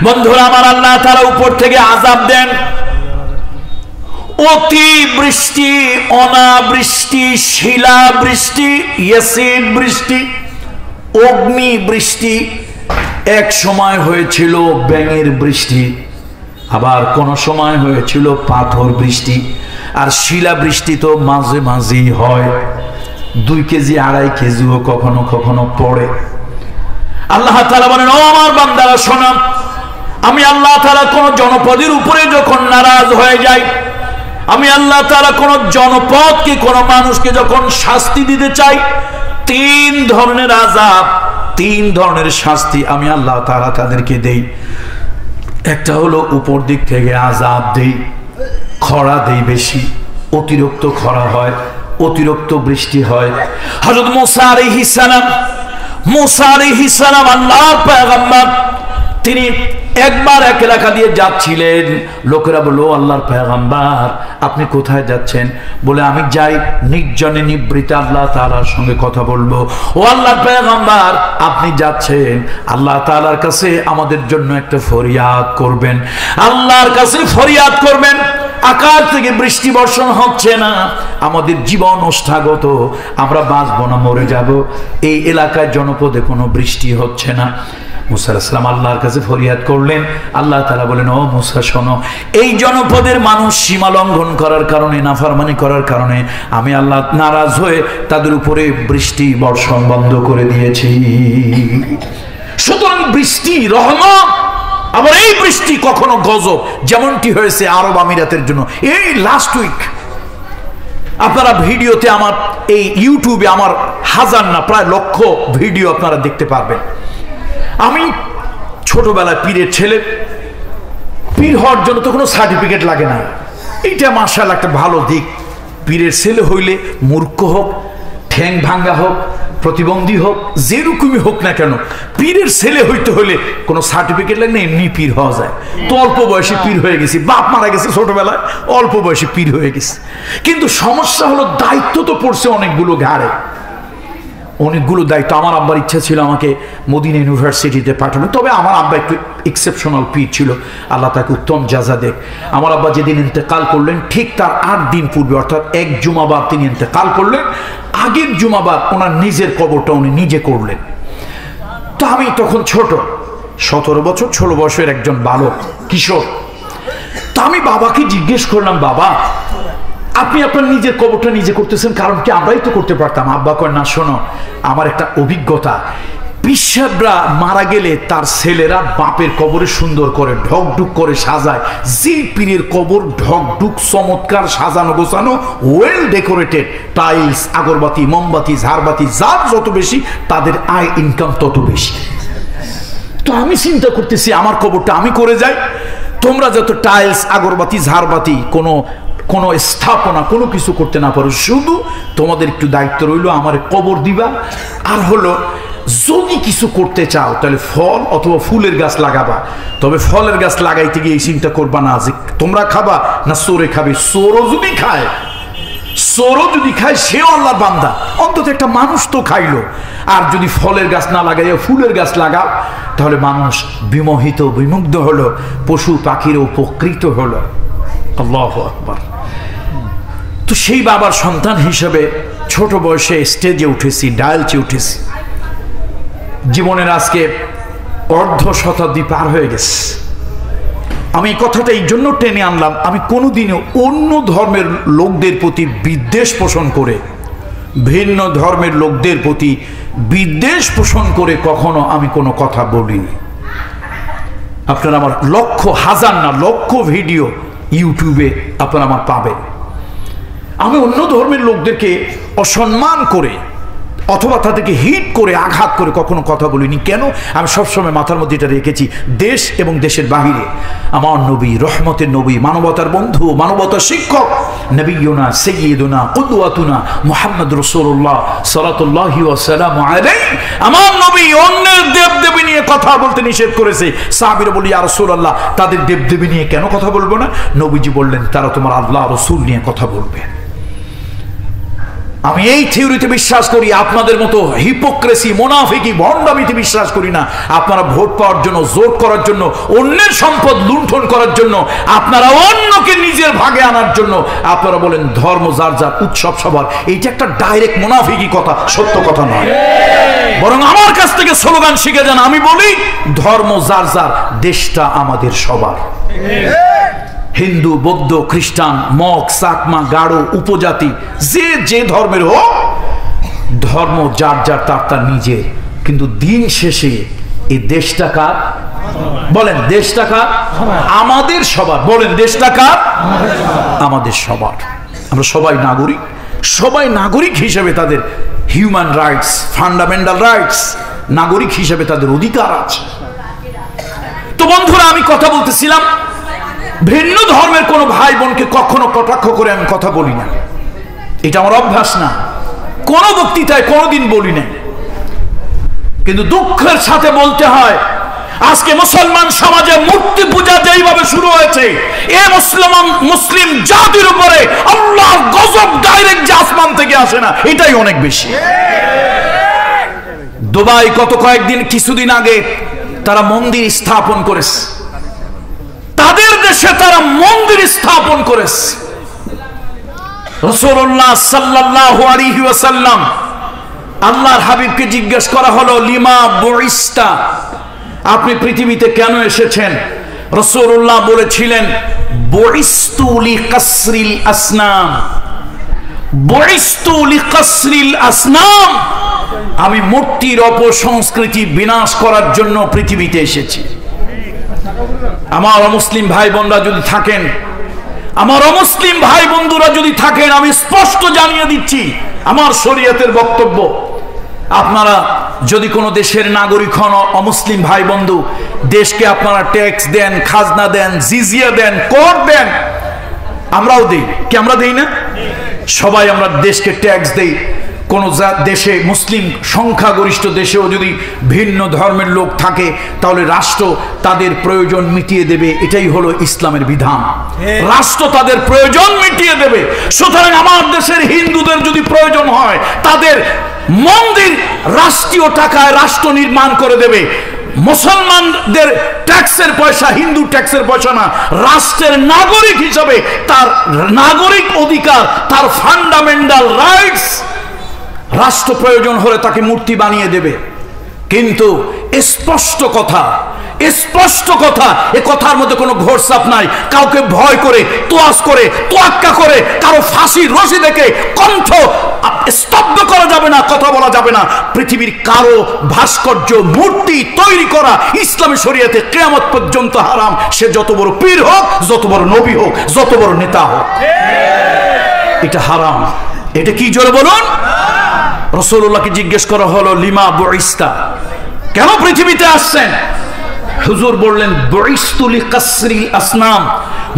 বন্ধুরা আমার, আল্লাহ তাআলা উপর থেকে আযাব দেন। অতি বৃষ্টি, অনাবৃষ্টি, শিলা বৃষ্টি, অ্যাসিড বৃষ্টি, অগ্নি বৃষ্টি। এক সময় হয়েছিল ব্যাঙের বৃষ্টি, আবার কোন সময় হয়েছিল পাথর বৃষ্টি। আর শিলা বৃষ্টি তো মাঝে মাঝেই হয়, 2 কেজি 2.5 কেজিও কখনো কখনো পড়ে। আল্লাহ তাআলা বলেন, ও আমার বান্দারা শোনো, আমি আল্লাহ তাআলা কোন জনপদের উপরে যখন নারাজ হয়ে যাই, আমি আল্লাহ তাআলা কোন জনপদকে, কোন মানুষকে যখন শাস্তি দিতে চাই, 3 ধরনের আযাব, 3 ধরনের শাস্তি আমি আল্লাহ তাআলা তাদেরকে দেই। একটা হলো উপর দিক থেকে আযাব দেই, খরা দেই বেশি, অতিরিক্ত খরা হয়, অতিরিক্ত বৃষ্টি হয়। হযরত মুসা আলাইহিস সালাম আল্লাহর পয়গম্বর, তিনি একবার এক এলাকা দিয়ে যাচ্ছিলেন। লোকেরা বলল, আল্লাহর পয়গম্বর আপনি কোথায় যাচ্ছেন? বলে, আমি যাই নির্জনে নিবৃতে আল্লাহ তাআলার সঙ্গে কথা বলবো। ও আল্লাহর পয়গম্বর, আপনি যাচ্ছেন আল্লাহ তাআলার কাছে আমাদের জন্য একটা ফরিয়াদ করবেন, আল্লাহর কাছে ফরিয়াদ করবেন। আকাশ থেকে বৃষ্টি বর্ষণ হচ্ছে না, আমাদের জীবন ওষ্ঠাগত, আমরা বাঁচবো না, মরে যাব। এই এলাকায় জনপদে কোনো বৃষ্টি হচ্ছে না। মুসা আলাইহিস সালাম আল্লাহর কাছে ফরিয়াদ করলেন। আল্লাহ তাআলা বলেন, ও মুসা শোনো, এই জনপদের মানুষ সীমা লঙ্ঘন করার কারণে, নাফরমানি করার কারণে আমি আল্লাহ নারাজ হয়ে তাদের উপরে বৃষ্টি বর্ষণ বন্ধ করে দিয়েছি। সুতরাং বৃষ্টি রহমত, আবার এই বৃষ্টি কখনো গজব, যেমনটি হয়েছে আরব আমিরাতের জন্য এই লাস্ট উইক। আপনারা ভিডিওতে, আমার এই ইউটিউবে আমার হাজার না প্রায় লক্ষ ভিডিও আপনারা দেখতে পারবেন। আমি ছোটবেলায় পীরের ছেলে, পীর হওয়ার জন্য তো কোনো সার্টিফিকেট লাগে না, এইটা মাশাআল্লাহ একটা ভালো দিক। পীরের ছেলে হইলে মূর্খ হোক, ঠ্যাং ভাঙ্গা হোক, প্রতিবন্ধী হোক, যেরকমই হোক না কেন, পীরের ছেলে হইতে হলে কোনো সার্টিফিকেট লাগে না, এমনি পীর হওয়া যায়। তো অল্প বয়সে পীর হয়ে গেছি, বাপ মারা গেছে ছোটবেলায়, অল্প বয়সে পীর হয়ে গেছে। কিন্তু সমস্যা হলো, দায়িত্ব তো পড়ছে অনেকগুলো ঘাড়ে, অনেকগুলো দায়িত্ব। আমার আব্বার ইচ্ছা ছিল আমাকে মদিনা ইউনিভার্সিটিতে পাঠানো, তবে আমার আব্বা একটু এক্সেপশনাল পীর ছিল, আল্লাহ তাকে উত্তম জাযা দেখ। আমার আব্বা যেদিন ইন্তেকাল করলেন, ঠিক তার 8 দিন পূর্বে, অর্থাৎ 1 জুমাবার তিনি ইন্তেকাল করলেন। আগের জুমাবার ওনার নিজের কবরটা উনি নিজে করলেন। তো আমি তখন ছোট, 17 বছর 16 বছরের একজন বালক, কিশোর। তা আমি বাবাকে জিজ্ঞেস করলাম, বাবা আপনি আপনার নিজের কবরটা নিজে করতেছেন, কারণ কি আমরাই তো করতে পারতাম। আব্বা কয়, না শোনো, আমার একটা অভিজ্ঞতা, পিসাবরা মারা গেলে তার ছেলেরা বাপের কবরে সুন্দর করে ঢকঢুক করে সাজায়। যে পীরের কবর ঢকঢুক চমৎকার সাজানো গোছানো, ওয়েল ডেকোরেটেড, টাইলস, আগরবাতি, মোমবাতি, ঝাড়বাতি, যার যত বেশি তাদের আয় ইনকাম তত বেশি। তো আমি চিন্তা করতেছি, আমার কবরটা আমি করে যাই, তোমরা যত টাইলস, আগরবাতি, ঝাড়বাতি, কোনো স্থাপনা কোনো কিছু করতে না পারো, শুধু তোমাদের একটু দায়িত্ব রইল, আমার কবর দিবা। আর হলো, যদি কিছু করতে চাও তাহলে ফল অথবা ফুলের গাছ লাগাবা, তবে ফলের গাছ লাগাইতে গিয়ে এই চিন্তা করবা না যে তোমরা খাবা না চোরে খাবে। চোরও যদি খায়, সেও আল্লাহর বান্দা, অন্তত একটা মানুষ তো খাইলো। আর যদি ফলের গাছ না লাগাইয়া ফুলের গাছ লাগাও, তাহলে মানুষ বিমোহিত, বিমুগ্ধ হলো, পশু পাখিরও উপকৃত হলো। আল্লাহু আকবার। তো সেই বাবার সন্তান হিসেবে ছোট বয়সে স্টেজে উঠেছি, ডায়ালচে উঠেছি। জীবনের আজকে অর্ধ শতাব্দী পার হয়ে গেছে। আমি এই কথাটা এই জন্য টেনে আনলাম, আমি কোনোদিনও অন্য ধর্মের লোকদের প্রতি বিদ্বেষ পোষণ করে, ভিন্ন ধর্মের লোকদের প্রতি বিদ্বেষ পোষণ করে কখনো আমি কোনো কথা বলিনি। আপনারা আমার লক্ষ, হাজার না লক্ষ ভিডিও ইউটিউবে আপনারা আমার পাবেন। আমি অন্য ধর্মের লোকদেরকে অসম্মান করে অথবা তাদেরকে হিট করে, আঘাত করে কখনো কথা বলিনি। কেন? আমি সবসময় মাথার মধ্যে এটা রেখেছি, দেশ এবং দেশের বাহিরে আমার নবী, রহমতের নবী, মানবতার বন্ধু, মানবতার শিক্ষক, নবিয়ুনা সাইয়্যিদুনা কুদওয়াতুনা মুহাম্মদ রাসূলুল্লাহ সাল্লাল্লাহু ওয়াসাল্লামু আলাইহি, আমার নবী অন্যের দেবদেবী নিয়ে কথা বলতে নিষেধ করেছে। সাহাবীরা বলি, ইয়া রাসূলুল্লাহ, তাদের দেবদেবী নিয়ে কেন কথা বলবো না? নবীজি বললেন, তারা তোমার আল্লাহ রাসূল নিয়ে কথা বলবে। আমি এই থিওরিতে বিশ্বাস করি, আপনাদের মতো হিপোক্রেসি, মোনাফিকি, ভণ্ডামিতে বিশ্বাস করি না। আপনারা ভোট পাওয়ার জন্য, জোট করার জন্য, অন্যের সম্পদ লুণ্ঠন করার জন্য, আপনারা অন্যকে নিজের ভাগে আনার জন্য আপনারা বলেন ধর্ম যার যার, উৎসব সবার। এইটা একটা ডাইরেক্ট মোনাফিকি কথা, সত্য কথা নয়। বরং আমার কাছ থেকে স্লোগান শিখে যান। আমি বলি ধর্ম যার যার, দেশটা আমাদের সবার। হিন্দু, বৌদ্ধ, খ্রিস্টান, মগ, চাকমা, গাড়ো, উপজাতি, যে যে ধর্মের হোক, ধর্ম যার যার, তার তার নিজের। কিন্তু দিন শেষে এই দেশটা কার? বলেন দেশটা কার? আমাদের সবার। বলেন দেশটা কার? আমাদের সবার। আমরা সবাই নাগরিক। সবাই নাগরিক হিসেবে তাদের হিউম্যান রাইটস, ফান্ডামেন্টাল রাইটস, নাগরিক হিসেবে তাদের অধিকার আছে। তো বন্ধুরা, আমি কথা বলতেছিলাম, ভিন্ন ধর্মের কোন ভাই বোনকে কখনো কটাক্ষ করে আমি কথা বলি না। এটা আমার অভ্যাস না, কোন বক্তৃতায় কোনদিন বলি না। কিন্তু দুঃখের সাথে বলতে হয়, আজকে মুসলমান সমাজে মূর্তি পূজা যেইভাবে শুরু হয়েছে, এ মুসলিম জাতির উপরে আল্লাহর গজব ডাইরেক্ট যে আসমান থেকে আসে না, এটাই অনেক বেশি। দুবাই কিছুদিন আগে তারা মন্দির স্থাপন করেছে, তাদের দেশে তারা মন্দির স্থাপন করেছে। রাসূলুল্লাহ সাল্লাল্লাহু আলাইহি ওয়াসাল্লাম, আল্লাহর হাবিবকে জিজ্ঞেস করা হলো, লিমা বুইস্তা, আপনি পৃথিবীতে কেন এসেছেন? রাসূলুল্লাহ বলেছিলেন, বুইস্তু লিকাসরিল আসনাম, বুইস্তু লিকাসরিল আসনাম, আমি মূর্তির অপসংস্কৃতি বিনাশ করার জন্য পৃথিবীতে এসেছি। আমার অমুসলিম ভাই বোনরা যদি থাকেন, আমার অমুসলিম ভাই বন্ধুরা যদি থাকেন, আমি স্পষ্ট জানিয়ে দিচ্ছি আমার শরীয়তের বক্তব্য। আপনারা যদি কোনো দেশের নাগরিক হন, অমুসলিম ভাই বন্ধু, দেশকে আপনারা ট্যাক্স দেন, খাজনা দেন, জিজিয়া দেন, কর দেন, আমরাও দেই কি? আমরা দেই না? সবাই আমরা দেশকে ট্যাক্স দেই। কোন দেশে, মুসলিম সংখ্যাগরিষ্ঠ দেশেও যদি ভিন্ন ধর্মের লোক থাকে, তাহলে রাষ্ট্র তাদের প্রয়োজন মিটিয়ে দেবে। এটাই হলো ইসলামের বিধান। রাষ্ট্র তাদের প্রয়োজন মিটিয়ে দেবে। সুতরাং আমার দেশের হিন্দুদের যদি প্রয়োজন হয়, তাদের মন্দির রাষ্ট্রীয় টাকায় রাষ্ট্র নির্মাণ করে দেবে। মুসলমানদের ট্যাক্সের পয়সা, হিন্দু ট্যাক্সের পয়সা না, রাষ্ট্রের নাগরিক হিসাবে তার নাগরিক অধিকার, তার ফান্ডামেন্টাল রাইটস, রাষ্ট্র প্রয়োজন হলে তাকে মূর্তি বানিয়ে দেবে। কিন্তু স্পষ্ট কথা, স্পষ্ট কথা, এ কথার মধ্যে কোনো ঘোরসাপ নাই। কাউকে ভয় করে, তোয়াজ করে, তোয়াক্কা করে, কারো ফাঁসির রশি দেখে কণ্ঠ স্তব্ধ করা যাবে না, কথা বলা যাবে না। পৃথিবীর কারো ভাস্কর্য, মূর্তি তৈরি করা ইসলামী শরীয়তে কিয়ামত পর্যন্ত হারাম। সে যত বড় পীর হোক, যত বড় নবী হোক, যত বড় নেতা হোক, এটা হারাম। এটা কি জোরে বলুন? রাসূলুল্লাহকে জিজ্ঞেস করা হলো, লিমা বুইস্তা, কেন পৃথিবীতে আসছেন? হুজুর বললেন, বুইস্তু লিকাসরিল আসনাম,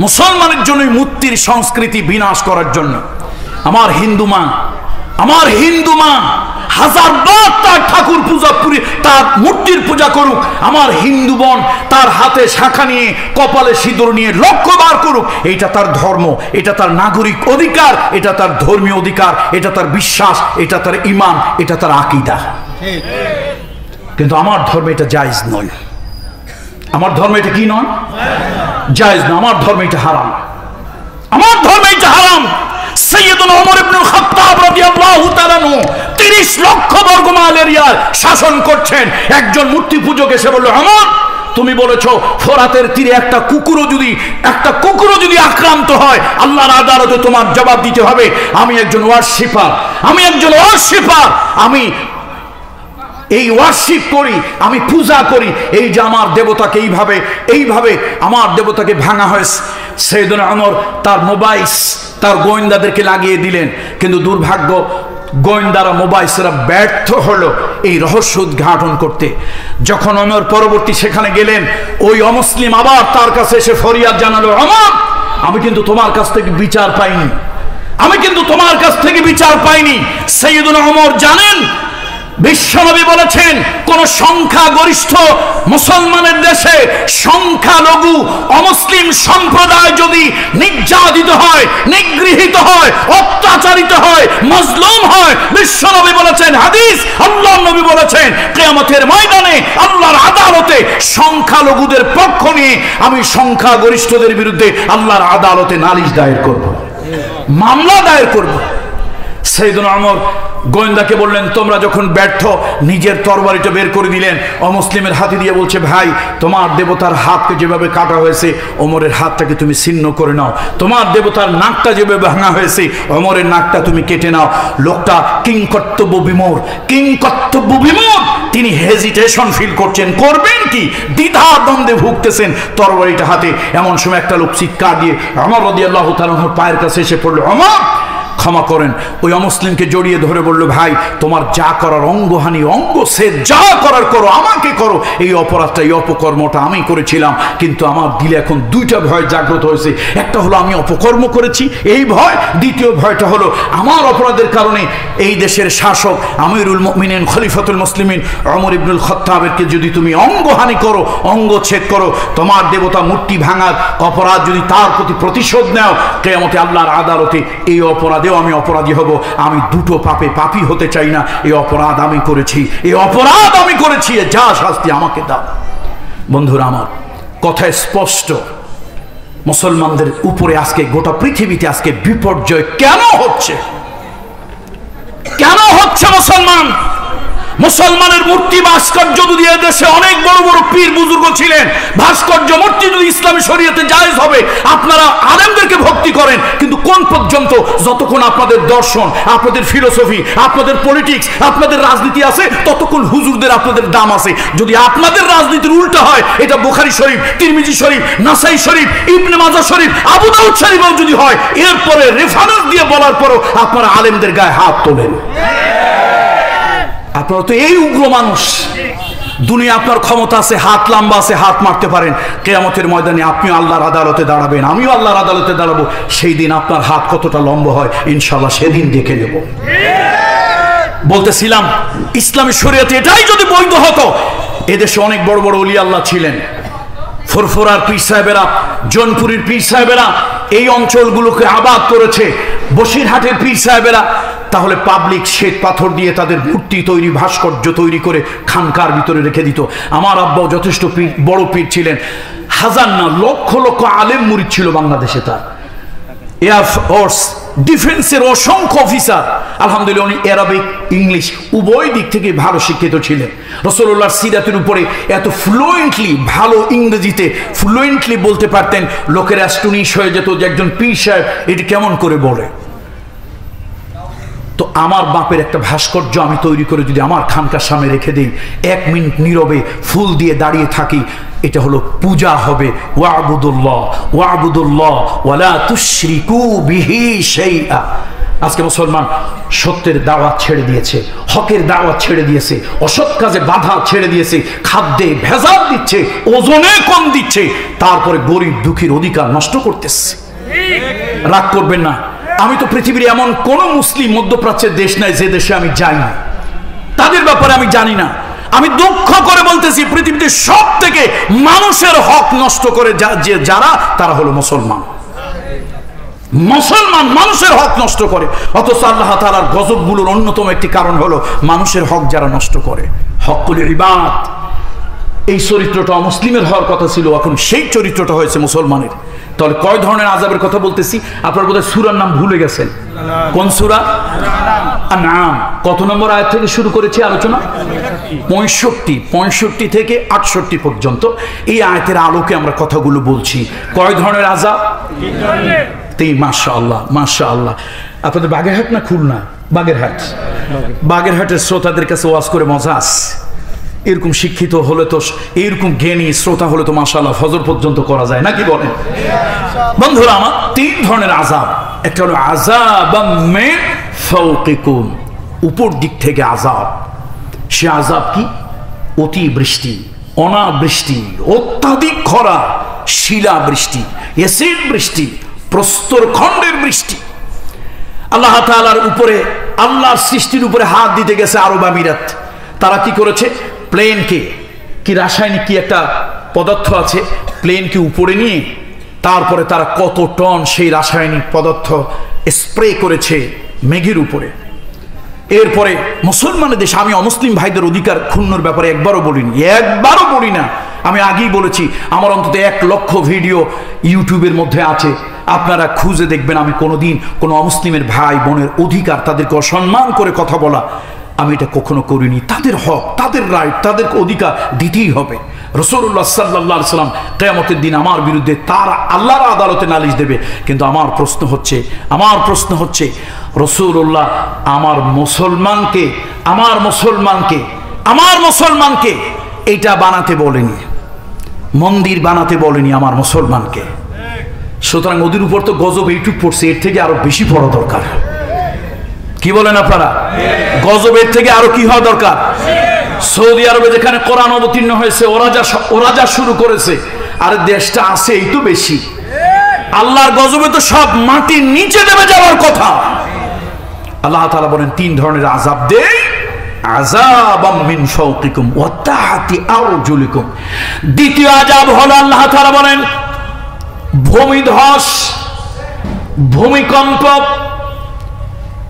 মুসলমানের জন্য মূর্তির সংস্কৃতি বিনাশ করার জন্য। আমার হিন্দু মা, আমার হিন্দু মা হাজার বার তার ঠাকুর পূজা, তার মূর্তির পূজা করুক। আমার হিন্দু বোন তার হাতে শাখা নিয়ে, কপালে সিঁদুর নিয়ে লক্ষ্যবার করুক। এটা তার ধর্ম, এটা তার নাগরিক অধিকার, এটা তার ধর্মীয় অধিকার, এটা তার বিশ্বাস, এটা তার ঈমান, এটা তার আকীদা। কিন্তু আমার ধর্মে এটা জায়েজ নয়। আমার ধর্মে এটা কি নয়? জায়েজ না। আমার ধর্মে এটা হারাম। আমার ধর্মে এটা হারাম। সাইয়েদুনা ওমর ইবনুল খাত্তাব রাদিয়াল্লাহু তাআলা 30 লক্ষ বর্গ মাইল এরিয়ার শাসন করছেন। একজন মূর্তি পূজক এসে বলল, ওমর, তুমি বলেছো ফোরাতের তীরে একটা কুকুরও যদি আক্রান্ত হয়, আল্লাহর আদালতে তোমার জবাব দিতে হবে। আমি একজন ওয়ার্শিপার, আমি এই ওয়ার্শিপ করি, আমি পূজা করি। এই যে আমার দেবতাকে এইভাবে আমার দেবতাকে ভাঙা হয়েছে। সাইয়েদুনা ওমর তার মোবাইল তার গোয়েন্দাদেরকে লাগিয়ে দিলেন। কিন্তু দুর্ভাগ্য, গোয়েন্দারা, মোবাইলরা ব্যর্থ হলো এই রহস্য উদ্ঘাটন করতে। যখন ওমর পরবর্তী সেখানে গেলেন, ওই অমুসলিম আবার তার কাছে এসে ফরিয়াদ জানালো, ওমর, আমি কিন্তু তোমার কাছ থেকে বিচার পাইনি, সাইয়েদুনা ওমর জানেন বিশ্বনবী বলেছেন, কোন সংখ্যাগরিষ্ঠ মুসলমানের দেশে সংখ্যালঘু অমুসলিম সম্প্রদায় যদি নির্যাতিত হয়, নিগৃহীত হয়, অত্যাচারিত হয়, মজলুম হয়, বিশ্বনবী বলেছেন, হাদিস আল্লাহর নবী বলেছেন, কিয়ামতের ময়দানে আল্লাহর আদালতে সংখ্যালঘুদের পক্ষ নিয়ে আমি সংখ্যাগরিষ্ঠদের বিরুদ্ধে আল্লাহর আদালতে নালিশ দায়ের করব, মামলা দায়ের করব। সাইয়েদনা ওমর গোয়েন্দাকে বললেন, তোমরা যখন ব্যর্থ, নিজের তরবারিটা বের করে দিলেন, অমুসলিমের হাতে দিয়ে বলছে, ভাই তোমার দেবতার হাতকে যেভাবে কাটা হয়েছে ওমরের হাতটাকে তুমি ছিন্ন করে নাও, তোমার দেবতার নাকটা যেভাবে ভাঙা হয়েছে ওমরের নাকটা তুমি কেটে নাও। লোকটা কিংকর্তব্য বিমূঢ়, কিংকর্তব্য বিমূঢ়, তিনি হেজিটেশন ফিল করছেন, করবেন কি, দ্বিধা দ্বন্দ্বে ভুগতেছেন তরবারিটা হাতে। এমন সময় একটা লোক চিৎকার দিয়ে ওমর রাদিয়াল্লাহু তাআলা পায়ের কাছে এসে পড়ল, ওমর ক্ষমা করেন। ওই অমুসলিমকে জড়িয়ে ধরে বলল, ভাই তোমার যা করার অঙ্গহানি, অঙ্গ সে যা করার করো, আমাকে করো, এই অপরাধটা, এই অপকর্মটা আমি করেছিলাম, কিন্তু আমার দিলে এখন দুইটা ভয় জাগ্রত হয়েছে। একটা হলো আমি অপকর্ম করেছি এই ভয়, দ্বিতীয় ভয়টা হলো আমার অপরাধের কারণে এই দেশের শাসক আমিরুল মুমিনিন খলিফাতুল মুসলিমিন ওমর ইবনুল খাত্তাবকে যদি তুমি অঙ্গহানি করো, অঙ্গচ্ছেদ করো, তোমার দেবতা মূর্তি ভাঙার অপরাধ যদি তার প্রতি প্রতিশোধ নাও, কিয়ামতে আল্লাহর আদালতে এই অপরাধেও আমি অপরাধী হব। আমি দুটো পাপে পাপী হতে চাই না। এই অপরাধ আমি করেছি, এই অপরাধ আমি করেছি, যা শাস্তি আমাকে দাও। বন্ধুরা আমার, কথা স্পষ্ট, মুসলমানদের উপরে আজকে গোটা পৃথিবীতে আজকে বিপর্যয় কেন হচ্ছে? কেন হচ্ছে? মুসলমানের মূর্তি ভাস্কর্য যদি দেশে অনেক বড় বড় পীর বুজুর্গ ছিলেন, ভাস্কর্য মূর্তি যদি ইসলামী শরীয়তে জায়েজ হবে, আপনারা আলেমদেরকে ভক্তি করেন, কিন্তু কোন পর্যন্ত? যতক্ষণ আপনাদের দর্শন, আপনাদের ফিলোসফি, আপনাদের পলিটিক্স, আপনাদের রাজনীতি আছে, ততক্ষণ হুজুরদের আপনাদের দাম আছে। যদি আপনাদের রাজনীতির উল্টা হয়, এটা বুখারী শরীফ, তিরমিজি শরীফ, নাসাই শরীফ, ইবনে মাজাহ শরীফ, আবু দাউদ শরীফও যদি হয়, এরপরে রেফারেন্স দিয়ে বলার পরও আপনারা আলেমদের গায়ে হাত তোলেন। আপনারা তো এই উগ্র মানুষ। দুনিয়া আপনার ক্ষমতা আছে, হাত লম্বা আছে, হাত মারতে পারেন। কিয়ামতের ময়দানে আপনিও আল্লাহর আদালতে দাঁড়াবেন, আমিও আল্লাহর আদালতে দাঁড়াবো। সেই দিন আপনার হাত কতটা লম্বা হয় ইনশাআল্লাহ সেদিন দেখে নেব। বলতেছিলাম, ইসলামী শরীয়তে এটাই যদি বৈধ হতো, এদেশে অনেক বড় বড় ওলি আল্লাহ ছিলেন। ফুরফুরার পীর সাহেবেরা, জৌনপুরীর পীর সাহেবেরা এই অঞ্চলগুলোকে আবাদ করেছে। বসিরহাটের পীর সাহেবেরা তাহলে পাবলিক শ্বেত পাথর দিয়ে তাদের মূর্তি তৈরি, ভাস্কর্য তৈরি করে খানকার ভিতরে রেখে দিত। আমার আব্বাও যথেষ্ট পীর, বড় পীর ছিলেন। হাজার না লক্ষ লক্ষ আলেম মুরিদ ছিল বাংলাদেশে। তার এয়ারফোর্স, ডিফেন্সের অসংখ্য অফিসার, আলহামদুলিল্লাহ উনি অ্যারাবিক, ইংলিশ উভয় দিক থেকে ভালো শিক্ষিত ছিলেন। রাসূলুল্লাহর সিরাতের উপরে এত ফ্লুয়েন্টলি, ভালো ইংরেজিতে ফ্লুয়েন্টলি বলতে পারতেন, লোকের অ্যাস্টনিশ হয়ে যেত যে একজন পীর সাহেব এটি কেমন করে বলে। তো আমার বাপের একটা ভাস্কর্য আমি তৈরি করে যদি আমার খানকার সামনে রেখে দিই, 1 মিনিট নীরবে ফুল দিয়ে দাঁড়িয়ে থাকি, এটা হলো পূজা হবে। ওয়াবুদুল্লাহ ওয়াবুদুল্লাহ ওয়ালা তুশরিকু বিহি শাইআ। আজকে মুসলমান সত্যের দাওয়াত ছেড়ে দিয়েছে, হকের দাওয়াত ছেড়ে দিয়েছে, অসৎ কাজে বাধা ছেড়ে দিয়েছে, খাদ্যে ভেজাল দিচ্ছে, ওজনে কম দিচ্ছে, তারপরে গরিব দুঃখীর অধিকার নষ্ট করতেছে। রাগ করবেন না, আমি তো পৃথিবীর এমন কোন মুসলিম মধ্যপ্রাচ্যের দেশ নাই যে দেশে আমি যাই না, তাদের ব্যাপারে আমি জানি না। আমি দুঃখ করে বলতেছি, পৃথিবীতে সব থেকে মানুষের হক নষ্ট করে যারা, তারা হলো মুসলমান। মুসলমান মানুষের হক নষ্ট করে, অথচ আল্লাহ তাআলার গজবগুলোর অন্যতম একটি কারণ হলো মানুষের হক যারা নষ্ট করে। হকুল ইবাদ, এই চরিত্রটা মুসলিমের হওয়ার কথা ছিল, এখন সেই চরিত্রটা হয়েছে মুসলমানের। তাহলে কয় ধরনের আযাবের কথা বলতেছি? আপনারা বোধহয় সূরার নাম ভুলে গেছেন। কোন সূরা? আনআম। কত নম্বর আয়াত থেকে শুরু করেছি আলোচনা? 65 থেকে 68 পর্যন্ত এই আয়াতের আলোকে আমরা কথাগুলো বলছি। কয় ধরনের আযাব? 3। মাশাআল্লাহ মাশাআল্লাহ। আপনাদের বাগেরহাট না খুলনা? বাগেরহাট। বাগেরহাটের শ্রোতাদের কাছে ওয়াজ করে মজা আছে। এরকম শিক্ষিত হলে তো, এরকম জ্ঞানী শ্রোতা হলে তো মাশাআল্লাহ ফজর পর্যন্ত করা যায়, নাকি বলেন? বন্ধুরা আমার, 3 ধরনের আযাব। একটা হলো আযাবাম মিন ফাওকিকুম, উপর দিক থেকে আযাব। সে আযাব কি? অতি বৃষ্টি, অনাবৃষ্টি, অত্যাধিক খরা, শিলা বৃষ্টি, এসিড বৃষ্টি, প্রস্তর খণ্ডের বৃষ্টি। আল্লাহ তাআলার উপরে, আল্লাহর সৃষ্টির উপরে হাত দিতে গেছে আরব আমিরাত। তারা কি করেছে, প্লেনকে কি রাসায়নিক কি একটা পদার্থ আছে, প্লেনকে উপরে নিয়ে তারপরে তারা কত টন সেই রাসায়নিক পদার্থ স্প্রে করেছে মেঘের উপরে। এরপরে মুসলমানের দেশে, আমি অমুসলিম ভাইদের অধিকার ক্ষুণ্ণর ব্যাপারে একবারও বলি না, আমি আগেই বলেছি, আমার অন্তত 1 লক্ষ ভিডিও ইউটিউবের মধ্যে আছে, আপনারা খুঁজে দেখবেন। আমি কোনোদিন কোনো অমুসলিমের ভাই বোনের অধিকার, তাদেরকে অসম্মান করে কথা বলা, আমি এটা কখনো করিনি। তাদের হক, তাদের রাইট, তাদের অধিকার দিতেই হবে। রাসূলুল্লাহ সাল্লাল্লাহু আলাইহি সাল্লাম কিয়ামতের দিন আমার বিরুদ্ধে তারা আল্লাহর আদালতে নালিশ দেবে, কিন্তু আমার প্রশ্ন হচ্ছে রাসূলুল্লাহ আমার মুসলমানকে এটা বানাতে বলেনি, মন্দির বানাতে বলেনি আমার মুসলমানকে। সুতরাং ওদের উপর তো গজব এইটুক পড়ছে, এর থেকে আরো বেশি পড়া দরকার। কি বলেন আপনারা? গজবের থেকে আরো কি হওয়া দরকার? সৌদি আরবে যেখানে কোরআন অবতীর্ণ হয়েছে, ওরা যা শুরু করেছে, আর দেশটা আছে এই তো বেশি। আল্লাহর গজবে তো সব মাটির নিচে নেমে যাওয়ার কথা। আল্লাহ তাআলা বলেন 3 ধরনের আযাব দেই, আযাবাম মিন ফাওকিকুম ওয়া তাহতি আরজুলিকুম। দ্বিতীয় আযাব হলো আল্লাহ তাআলা বলেন ভূমিধস, ভূমিকম্প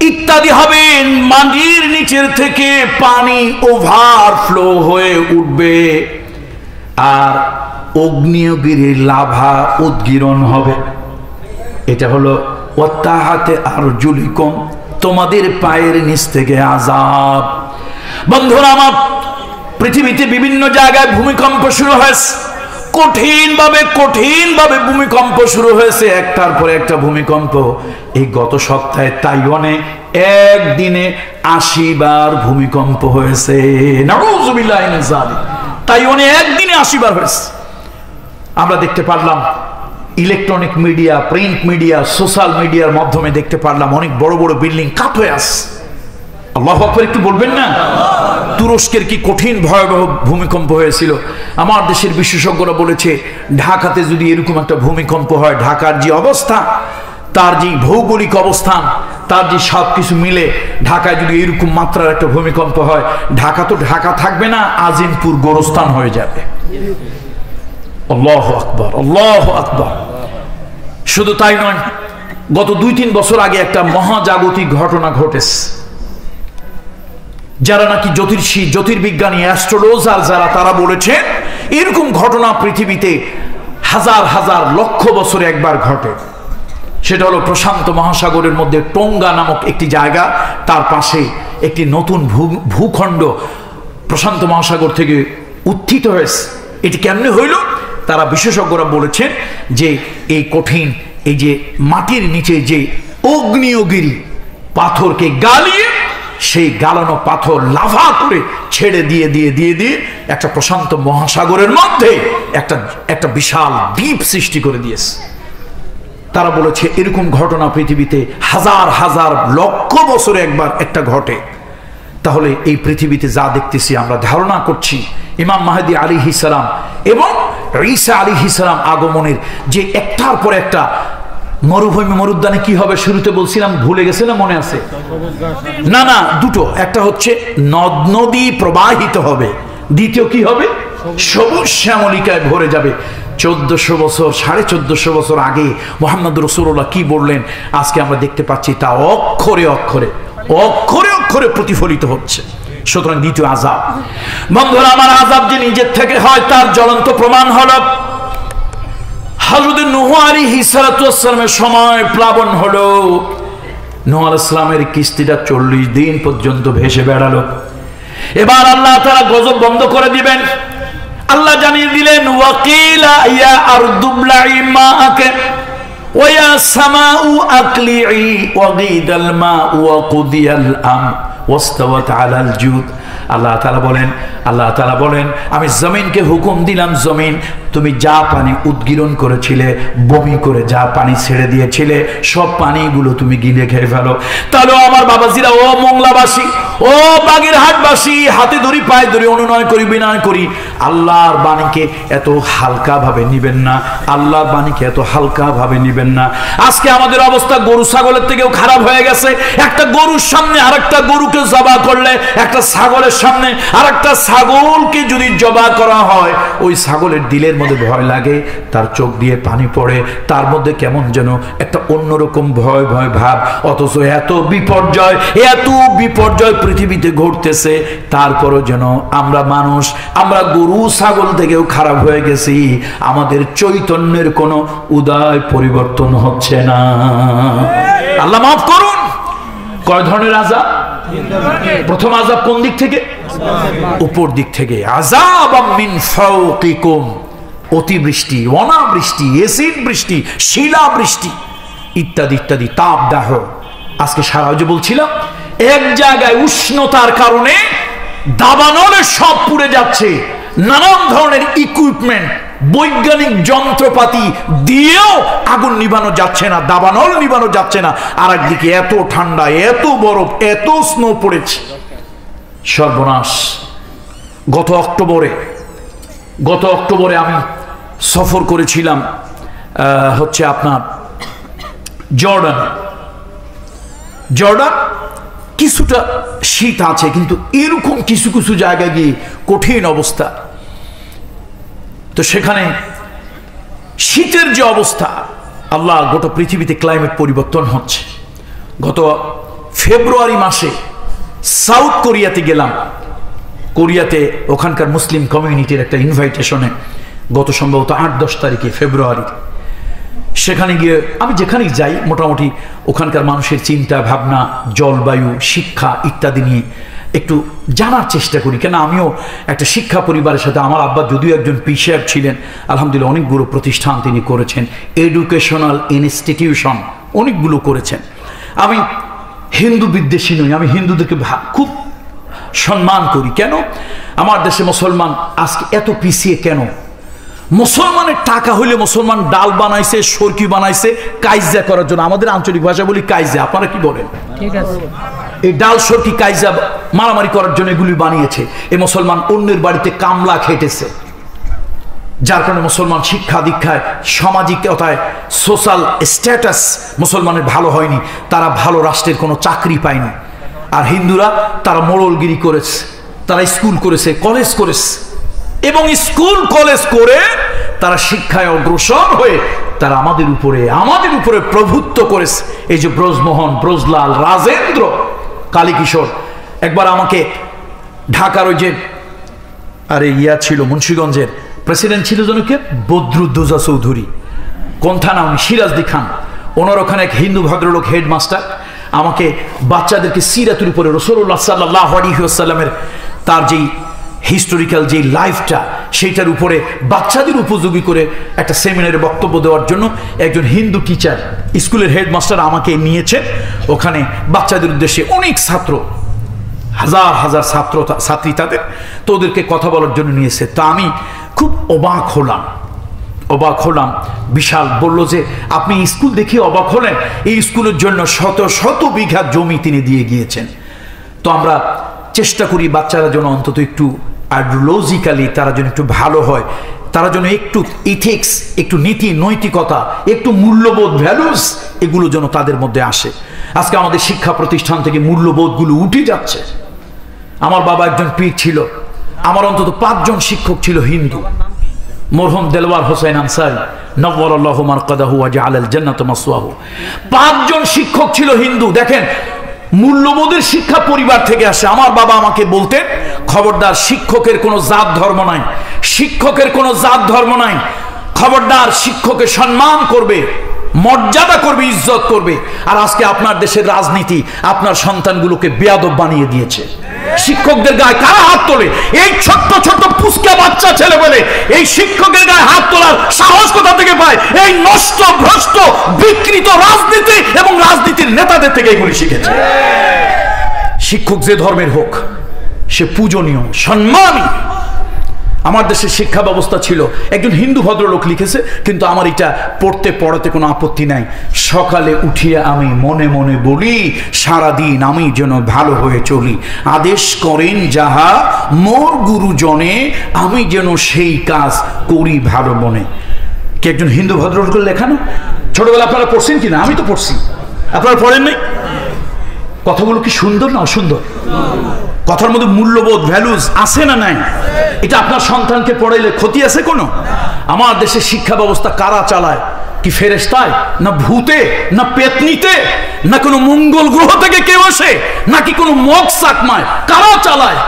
ইত্যাদি হবে। মাটির নিচের থেকে পানি ওভারফ্লো হয়ে উঠবে, আর আগ্নেয়গিরির লাভা উদ্গীরণ হবে। এটা হলো ওয়াতাহাতে আরজুলিকুম, তোমাদের পায়ের নিচ থেকে আযাব। বন্ধুরা আমার, পৃথিবীতে বিভিন্ন জায়গায় ভূমিকম্প শুরু হয়েছে, কঠিনভাবে ভূমিকম্প শুরু হয়েছে, একটার পর একটা ভূমিকম্প। এই গত সপ্তাহে তাইওয়ানে একদিনে 80 বার ভূমিকম্প হয়েছে। নাউযুবিল্লাহি মিন যালিক। তাইওয়ানে একদিনে 80 বার হয়েছে। আমরা দেখতে পারলাম electronic media, print media, social মিডিয়ার মাধ্যমে দেখতে পারলাম অনেক বড় বড় বিল্ডিং কাত হয়ে আসছে। আল্লাহু আকবার একটু বলবেন না? তুরস্কের কি কঠিন ভয়াবহ ভূমিকম্প হয়েছিল। আমার দেশের বিশেষজ্ঞরা বলেছে ঢাকাতে যদি এরকম একটা ভূমিকম্প হয়, ঢাকার যে অবস্থা, তার যে ভৌগোলিক অবস্থান, তার যে সব কিছু মিলে ঢাকায় যদি এরকম মাত্রার একটা ভূমিকম্প হয়, ঢাকা তো ঢাকা থাকবে না, আজিমপুর গোরস্থান হয়ে যাবে। আল্লাহু আকবার, আল্লাহু আকবার। শুধু তাই নয়, গত 2-3 বছর আগে একটা মহাজাগতিক ঘটনা ঘটেছে। যারা নাকি জ্যোতির্ষী, জ্যোতির্বিজ্ঞানী, অ্যাস্ট্রোলজার যারা, তারা বলেছে এরকম ঘটনা পৃথিবীতে হাজার হাজার লক্ষ বছরে একবার ঘটে। সেটা হলো প্রশান্ত মহাসাগরের মধ্যে টোঙ্গা নামক একটি জায়গা, তার পাশে একটি নতুন ভূখণ্ড প্রশান্ত মহাসাগর থেকে উত্থিত হয়েছে। এটি কেমনে হইল? তারা বিশেষজ্ঞরা বলেছেন যে এই কঠিন, এই যে মাটির নিচে যে আগ্নেয়গিরি পাথরকে গালিয়ে, সেই গালানো পাথর লাভা করে ছেড়ে দিয়ে একটা প্রশান্ত মহাসাগরের মধ্যে একটা বিশাল দ্বীপ সৃষ্টি করে দিয়েছে। তারা বলেছে এরকম ঘটনা পৃথিবীতে হাজার হাজার লক্ষ বছরে একবার একটা ঘটে। তাহলে এই পৃথিবীতে যা দেখতেছি, আমরা ধারণা করছি ইমাম মাহদী আলাইহিস সালাম এবং ঈসা আলাইহিস সালাম আগমনের যে একটার পর একটা মরুভূমি, মরুদ্যানে কি হবে শুরুতে বলছিলাম, ভুলে গেছে না? মনে আছে? না, দুটো। একটা হচ্ছে নদ নদী প্রবাহিত হবে, দ্বিতীয় কি হবে? সবুজ শ্যামলিকায় ভরে যাবে। 1400 বছর, 1450 বছর আগে মুহাম্মদ রাসূলুল্লাহ কি বললেন, আজকে আমরা দেখতে পাচ্ছি তা অক্ষরে অক্ষরে প্রতিফলিত হচ্ছে। সুতরাং দ্বিতীয় আযাব। বন্ধুরা আমার, আযাব যে নিজের থেকে হয় তার জ্বলন্ত প্রমাণ হলো হযরত নূহ আলাইহিস সালামের সময় প্লাবন হলো। নূহ আলাইহিস সালামের কিস্তিটা 40 দিন পর্যন্ত ভেসে বেড়ালো। এবার আল্লাহ তাআলা গজব বন্ধ করে দিবেন। আল্লাহ জানিয়ে দিলেন ওয়াকিলা ইয়া আরদুবলাই মাআকে ওয়া ইয়া সামাউ আকলিই ওয়া গীদাল মা ওয়া কুদিয়াল আম ওয়াস্তাওয়াত আলাল জুদ। আল্লাহ তাআলা বলেন আমি জমিনকে হুকুম দিলাম, জমিন তুমি যা পানি উদ্গীরণ করেছিলে, বমি করে যা পানি ছেড়ে দিয়েছিলে, সব পানিগুলো তুমি গিলে খেয়ে ফেলো। তাহলে আমার বাবাজিরা, ও মংলাবাসী, ও বাগেরহাটবাসী, হাতে ধরি পায়ে ধরি অনুনয় করি, বিনয় করি, আল্লাহর বাণীকে এত হালকা ভাবে নিবেন না, আল্লাহর বাণীকে এত হালকা ভাবে নিবেন না। আজকে আমাদের অবস্থা গরু ছাগলের থেকেও খারাপ হয়ে গেছে। একটা গরুর সামনে আরেকটা গরুকে জবাই করলে, একটা ছাগলের সামনে আর একটা ছাগলকে যদি জবাই করা হয়, ওই ছাগলের দিলের মধ্যে ভয় লাগে, তার চোখ দিয়ে পানি পড়ে, তার মধ্যে কেমন যেন একটা অন্যরকম ভয় ভয় ভাব। অথচ এত বিপর্যয় পৃথিবীতে ঘটতেছে, তারপরও যেন আমরা মানুষ, আমরা গরু ছাগল থেকেও খারাপ হয়ে গেছি, আমাদের চৈতন্যের কোনো উদয় পরিবর্তন হচ্ছে না। আল্লাহ মাফ করুন। কয় ধরনের আযাব? প্রথম আযাব কোন দিক থেকে? উপর দিক থেকে। আযাবাম মিন ফাওকিকুম, অতিবৃষ্টি, অনাবৃষ্টি, এসিড বৃষ্টি, শিলা বৃষ্টি ইত্যাদি ইত্যাদি, তাপদাহ। আজকে সারা যে বলছিলাম, এক জায়গায় উষ্ণতার কারণে দাবানলে সব পুড়ে যাচ্ছে, নানান ধরনের ইকুইপমেন্ট, বৈজ্ঞানিক যন্ত্রপাতি দিয়েও আগুন নিভানো যাচ্ছে না, দাবানল নিভানো যাচ্ছে না। আর একদিকে এত ঠান্ডা, এত বরফ, এত স্নো পড়েছে, সর্বনাশ। গত অক্টোবরে আমি সফর করেছিলাম হচ্ছে আপনার জর্ডান। কিছুটা শীত আছে, কিন্তু এরকম কিছু কিছু জায়গায় গিয়ে কঠিন অবস্থা। তো সেখানে শীতের যে অবস্থা, আল্লাহ, গোটা পৃথিবীতে ক্লাইমেট পরিবর্তন হচ্ছে। গত ফেব্রুয়ারি মাসে সাউথ কোরিয়াতে গেলাম। কোরিয়াতে ওখানকার মুসলিম কমিউনিটির একটা ইনভাইটেশনে, গত সম্ভবত 8-10 তারিখে ফেব্রুয়ারি। সেখানে গিয়ে আমি যেখানেই যাই মোটামুটি ওখানকার মানুষের চিন্তা ভাবনা, জলবায়ু, শিক্ষা ইত্যাদি নিয়ে একটু জানার চেষ্টা করি। কেন আমিও একটা শিক্ষা পরিবারের সাথে, আমার আব্বা যদিও একজন পিসার ছিলেন, আলহামদুলিল্লাহ অনেকগুলো প্রতিষ্ঠান তিনি করেছেন, এডুকেশনাল ইনস্টিটিউশন অনেকগুলো করেছেন। আমি হিন্দু বিদ্বেষী নই, আমি হিন্দুদেরকে খুব সম্মান করি। কেন আমার দেশে মুসলমান আজকে এত পিছিয়ে কেন? মুসলমানের টাকা হইলে মুসলমান ডাল বানাইছে, সরকি বানাইছে কাইজা করার জন্য। আমাদের আঞ্চলিক ভাষা বলি কাইজা, আপনারা কি বলেন? ঠিক আছে, এই ডাল সরকি কাইজা মারামারি করার জন্য এগুলি বানিয়েছে। এই মুসলমান অন্যের বাড়িতে কামলা খেটেছে, যার কারণে মুসলমান শিক্ষা দীক্ষায়, সামাজিকতায়, সোশ্যাল স্ট্যাটাস মুসলমানের ভালো হয়নি, তারা ভালো রাষ্ট্রের কোনো চাকরি পায়নি। আর হিন্দুরা তারা মোড়লগিরি করেছে, তারা স্কুল করেছে, কলেজ করেছে, এবং স্কুল কলেজ করে তারা শিক্ষায় অগ্রসর হয়ে তারা আমাদের উপরে প্রভুত্ব করেছে। এই যে ব্রজমোহন, ব্রজলাল, রাজেন্দ্র, কালীকিশোর, একবার আমাকে ঢাকার ওই যে ছিল মুন্সিগঞ্জের প্রেসিডেন্ট ছিল যেন কে, বদরুদ্দোজা চৌধুরী, কোন থানা উনি, সিরাজদি খান, ওনার ওখানে এক হিন্দু ভদ্রলোক হেডমাস্টার আমাকে বাচ্চাদেরকে সিরাতের উপরে রাসূলুল্লাহ সাল্লাল্লাহু আলাইহি ওয়াসাল্লামের তার যেই হিস্টোরিক্যাল যে লাইফটা, সেইটার উপরে বাচ্চাদের উপযোগী করে একটা সেমিনারে বক্তব্য দেওয়ার জন্য একজন হিন্দু টিচার, স্কুলের হেডমাস্টার আমাকে নিয়েছে। ওখানে বাচ্চাদের উদ্দেশ্যে অনেক ছাত্র, হাজার হাজার ছাত্রী তাদের, তো ওদেরকে কথা বলার জন্য নিয়েছে। তো আমি খুব অবাক হলাম। বিশাল বলল যে আপনি স্কুল দেখে অবাক হলেন, এই স্কুলের জন্য শত শত বিঘা জমি তিনি দিয়ে গিয়েছেন। তো আমরা চেষ্টা করি বাচ্চারা যেন অন্তত একটু আইডিওলজিক্যালি তারা যেন একটু ভালো হয়, তারা যেন একটু ইথিক্স, একটু নীতি নৈতিকতা, একটু মূল্যবোধ, ভ্যালুস, এগুলো যেন তাদের মধ্যে আসে। আজকে আমাদের শিক্ষা প্রতিষ্ঠান থেকে মূল্যবোধগুলো উঠে যাচ্ছে। আমার বাবা একজন পীর ছিল, আমার অন্তত 5 জন শিক্ষক ছিল হিন্দু। মরহুম দেলওয়ার হোসেন আনসারী নওয়ারাল্লাহু মারকাদাহু ওয়া জাআলাল জান্নাতা মাসওয়াহু, 5 জন শিক্ষক ছিল হিন্দু। দেখেন, মূল্যবোধের শিক্ষা পরিবার থেকে আসে। আমার বাবা আমাকে বলতেন, খবরদার শিক্ষকের কোনো জাত ধর্ম নাই, শিক্ষকের কোনো জাত ধর্ম নাই, খবরদার শিক্ষকের সম্মান করবে, মর্যাদা করবে, ইজ্জত করবে। আর আজকে আপনার দেশের রাজনীতি আপনার সন্তানগুলোকে বেয়াদব বানিয়ে দিয়েছে। শিক্ষকদের গায়ে কারা হাত তোলে? এই ছোট্ট ছোট্ট পুচকা বাচ্চা ছেলে বলে এই শিক্ষকের গায়ে হাত তোলার সাহস কোথা থেকে পায়? এই নষ্ট ভ্রষ্ট বিকৃত রাজনীতি এবং রাজনীতির নেতাদের থেকে এগুলি শিখেছে। শিক্ষক যে ধর্মের হোক, সে পূজনীয়, সম্মানী। আমার দেশের শিক্ষা ব্যবস্থা ছিল, একজন হিন্দু ভদ্রলোক লিখেছে, কিন্তু আমার এটা পড়াতে কোনো আপত্তি নাই। সকালে উঠিয়া আমি মনে মনে বলি, সারাদিন আমি যেন ভালো হয়ে চলি, আদেশ করেন যাহা মোর গুরুজনে, আমি যেন সেই কাজ করি ভালো মনে। কি একজন হিন্দু ভদ্রলোকের লেখা না? ছোটবেলা আপনারা পড়ছেন কিনা? আমি তো পড়ছি, আপনারা পড়েন নাই? কথাগুলো কি সুন্দর না অসুন্দর? কথার মধ্যে মূল্যবোধ ভ্যালুজ আছে না নাই? এটা আপনার সন্তানকে পড়াইলে ক্ষতি আছে কোনো? আমার দেশের শিক্ষা ব্যবস্থা কারা চালায়? কি ফেরেশতায়, না ভূতে, না পেতনিতে, না কোনো মঙ্গল গ্রহ থেকে কেউ আসে, নাকি কোনো মগ সাকমায়? কারা চালায়?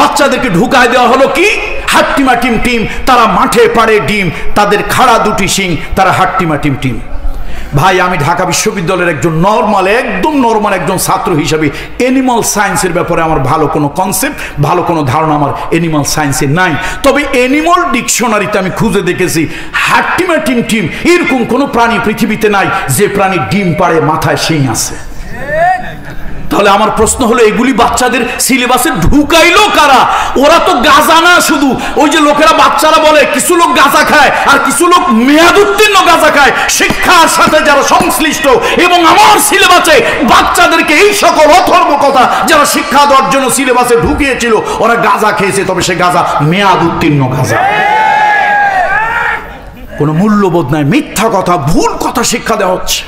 বাচ্চাদেরকে ঢুকায় দেওয়া হলো কি হাট্টিমা টিম টিম, তারা মাঠে পাড়ে ডিম, তাদের খাড়া দুটি শিং, তারা হাট্টিমা টিম টিম। ভাই, আমি ঢাকা বিশ্ববিদ্যালয়ের একজন নর্মাল, একদম নর্মাল একজন ছাত্র হিসাবে এনিম্যাল সায়েন্সের ব্যাপারে আমার ভালো কোনো কনসেপ্ট, ভালো কোনো ধারণা আমার এনিম্যাল সায়েন্সে নাই। তবে এনিম্যাল ডিকশনারিতে আমি খুঁজে দেখেছি হাট্টিমা টিম টিম এরকম কোনো প্রাণী পৃথিবীতে নাই যে প্রাণী ডিম পাড়ে মাথায় শিং আছে। তাহলে আমার প্রশ্ন হলো, এগুলি বাচ্চাদের সিলেবাসে ঢুকাইলো কারা? ওরা তো গাঁজা না শুধু, ওই যে লোকেরা বাচ্চারা বলে কিছু লোক গাঁজা খায় আর কিছু লোক মেয়াদ উত্তীর্ণ গাঁজা খায়। শিক্ষার সাথে যারা সংশ্লিষ্ট এবং আমার সিলেবাসে বাচ্চাদেরকে এই সকল অথর্ব কথা যারা শিক্ষা দেওয়ার জন্য সিলেবাসে ঢুকিয়েছিল, ওরা গাঁজা খেয়েছে, তবে সে গাঁজা মেয়াদ উত্তীর্ণ গাঁজা। কোনো মূল্যবোধ নাই, মিথ্যা কথা, ভুল কথা শিক্ষা দেওয়া হচ্ছে।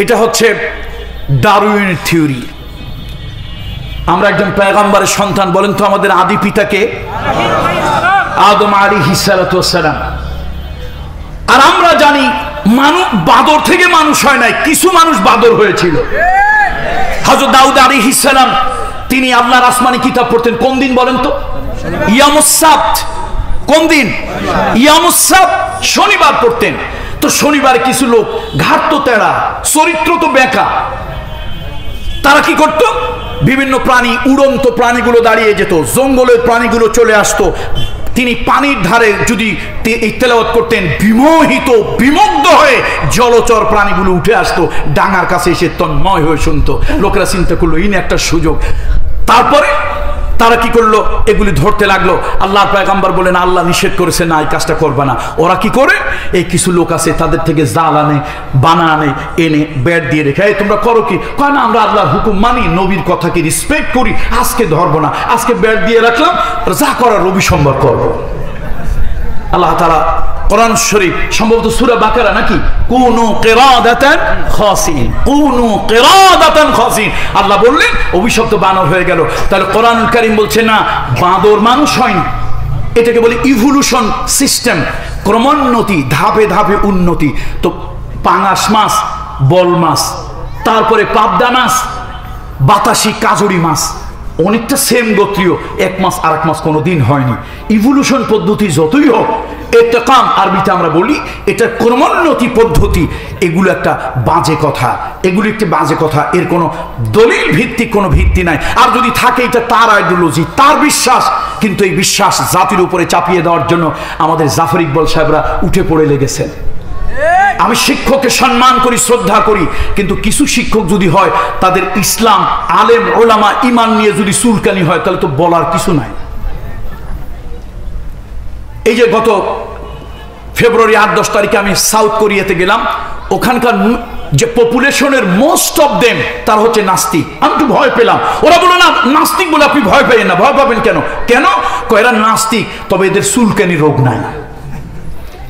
এটা হচ্ছে ডারউইনের থিওরি। আমরা একজন পয়গম্বরের সন্তান, বলেন তো আমাদের আদি পিতাকে? আদম আলাইহিস সালাতু ওয়াস সালাম। আর আমরা জানি মানুষ বাদর থেকে মানুষ হয় নাই, কিছু মানুষ বাদর হয়েছিল। হযরত দাউদ আলাইহিস সালাম তিনি আল্লাহর আসমানি কিতাব পড়তেন কোন দিন বলেন তো? ইয়ামুস সাbt। কোন দিন? ইয়ামুস সাbt, শনিবার পড়তেন। তো শনিবার কিছু লোক ঘাট তো তেড়া, চরিত্র তো বেকা, তারা কি করত? বিভিন্ন প্রাণী, উড়ন্ত প্রাণীগুলো দাঁড়িয়ে যেত, জঙ্গলের প্রাণীগুলো চলে আসতো। তিনি পানির ধারে যদি তেলাওয়াত করতেন, বিমোহিত বিমুগ্ধ হয়ে জলচর প্রাণীগুলো উঠে আসতো, ডাঙার কাছে এসে তন্ময় হয়ে শুনতো। লোকেরা চিন্তা করলো ইনি একটা সুযোগ। তারপরে তারা কি করলো? এগুলি ধরতে লাগলো। আল্লাহর পয়গম্বর বলেন আল্লাহ নিষেধ করেছে না, এই কাজটা করবে না। ওরা কি করে? এই কিছু লোক আছে, তাদের থেকে জাল আনে, বানা আনে, এনে ব্যাট দিয়ে রেখে, এই তোমরা করো কি? কয় না, আমরা আল্লাহর হুকুম মানি, নবীর কথাকে রিসপেক্ট করি, আজকে ধরবো না, আজকে ব্যাট দিয়ে রাখলাম, যা করার রবি সোমবার করবো। আল্লাহ তাআলা কোরআন শরীফ, সম্ভবত সূরা বাকারা নাকি, কুনু কিরাদাতান খাসিন, কুনু কিরাদাতান খাসিন, আল্লাহ বললেন অভিশপ্ত বানর হয়ে গেল। তাহলে কোরআনুল কারীম বলছে না, বাঁদর মানুষ হয়নি, এটাকে বলে ইভলিউশন সিস্টেম, ক্রমোন্নতি, ধাপে ধাপে উন্নতি। তো পাঙাশ মাছ, বল মাছ, তারপরে পাবদা মাছ, বাতাসি কাজুরি মাছ, অনেকটা সেম গোত্রীয়, এক মাস আর এক মাস কোনোদিন হয়নি। ইভলিউশন পদ্ধতি যতই হোক, ইরতিকাম আরবিতে আমরা বলি, এটা ক্রমোন্নতি পদ্ধতি, এগুলো একটা বাজে কথা, এগুলো একটি বাজে কথা, এর কোনো দলিল ভিত্তিক কোনো ভিত্তি নাই। আর যদি থাকে এটা তার আইডিওলজি, তার বিশ্বাস, কিন্তু এই বিশ্বাস জাতির উপরে চাপিয়ে দেওয়ার জন্য আমাদের জাফর ইকবাল সাহেবরা উঠে পড়ে লেগেছেন। আমি শিক্ষককে সম্মান করি, শ্রদ্ধা করি, কিন্তু কিছু শিক্ষক যদি হয় তাদের ইসলাম, আলেম, ওলামা, ইমান নিয়ে যদি চুলকানি হয়, তাহলে তো বলার কিছু নাই। এই যে গত ফেব্রুয়ারি 8-10 তারিখে আমি সাউথ কোরিয়াতে গেলাম, ওখানকার যে পপুলেশনের মোস্ট অফ দেম তারা হচ্ছে নাস্তিক। আমি একটু ভয় পেলাম। ওরা বলে না, নাস্তিক বলে আপনি ভয় পেয়েন না। ভয় পাবেন কেন? কেন? এরা নাস্তিক, তবে এদের চুলকানি রোগ নাই।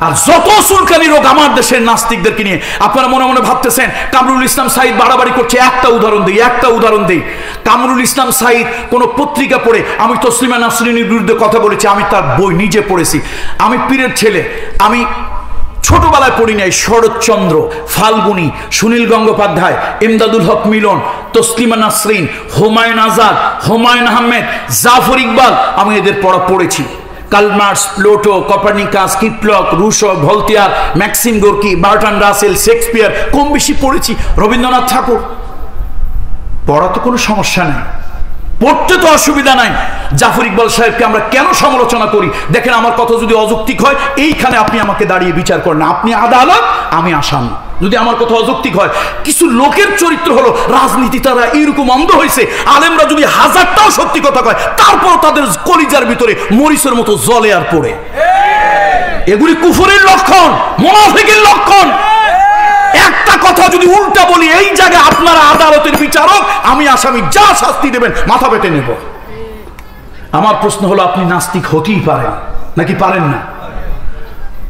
আর যত চুলকানি রোগ আমার দেশের নাস্তিকদেরকে নিয়ে। আপনারা মনে মনে ভাবতেছেন কামরুল ইসলাম সাঈদ বাড়াবাড়ি করছে। একটা উদাহরণ দিই। কামরুল ইসলাম সাঈদ কোন পত্রিকা পড়ে, আমি তসলিমা নাসরিনের বিরুদ্ধে কথা বলেছি, আমি তার বই নিজে পড়েছি। আমি পীরের ছেলে, আমি ছোটবেলায় পড়ি নাই শরৎচন্দ্র, ফাল্গুনী, সুনীল গঙ্গোপাধ্যায়, ইমদাদুল হক মিলন, তসলিমা নাসরিন, হুমায়ুন আজাদ, হুমায়ুন আহমেদ, জাফর ইকবাল, আমি এদের পড়া পড়েছি। কার্ল মার্কস, প্লুটো, কপারনিকাস, কিপলক, Rousseau, Voltaire, Maxim Gorky, Bertrand Russell, Shakespeare কম বেশি পড়েছি, রবীন্দ্রনাথ ঠাকুর। পড়া তো কোনো সমস্যা নেই, পড়তে তো অসুবিধা নাই। জাফর ইকবাল সাহেবকে আমরা কেন সমালোচনা করি? দেখেন, আমার কথা যদি অযৌক্তিক হয়, এইখানে আপনি আমাকে দাঁড়িয়ে বিচার করেন, আপনি আদালত, আমি আসামি। যদি আমার কথা অযৌক্তিক হয়, কিছু লোকের চরিত্র হলো, রাজনীতি তারা এইরকম অন্ধ হয়েছে, আলেমরা যদি হাজারটাও সত্যি কথা কয়, তারপর তাদের কলিজার ভিতরে মরিচের মতো জলে আর পড়ে। এগুলি কুফরের লক্ষণ, মুনাফিকের লক্ষণ। একটা কথা যদি উল্টা বলি, এই জায়গায় আপনারা আদালতের বিচারক, আমি আসামি, যা শাস্তি দেবেন মাথা পেতে নেব। আমার প্রশ্ন হলো, আপনি নাস্তিক হতেই পারেন নাকি পারেন না?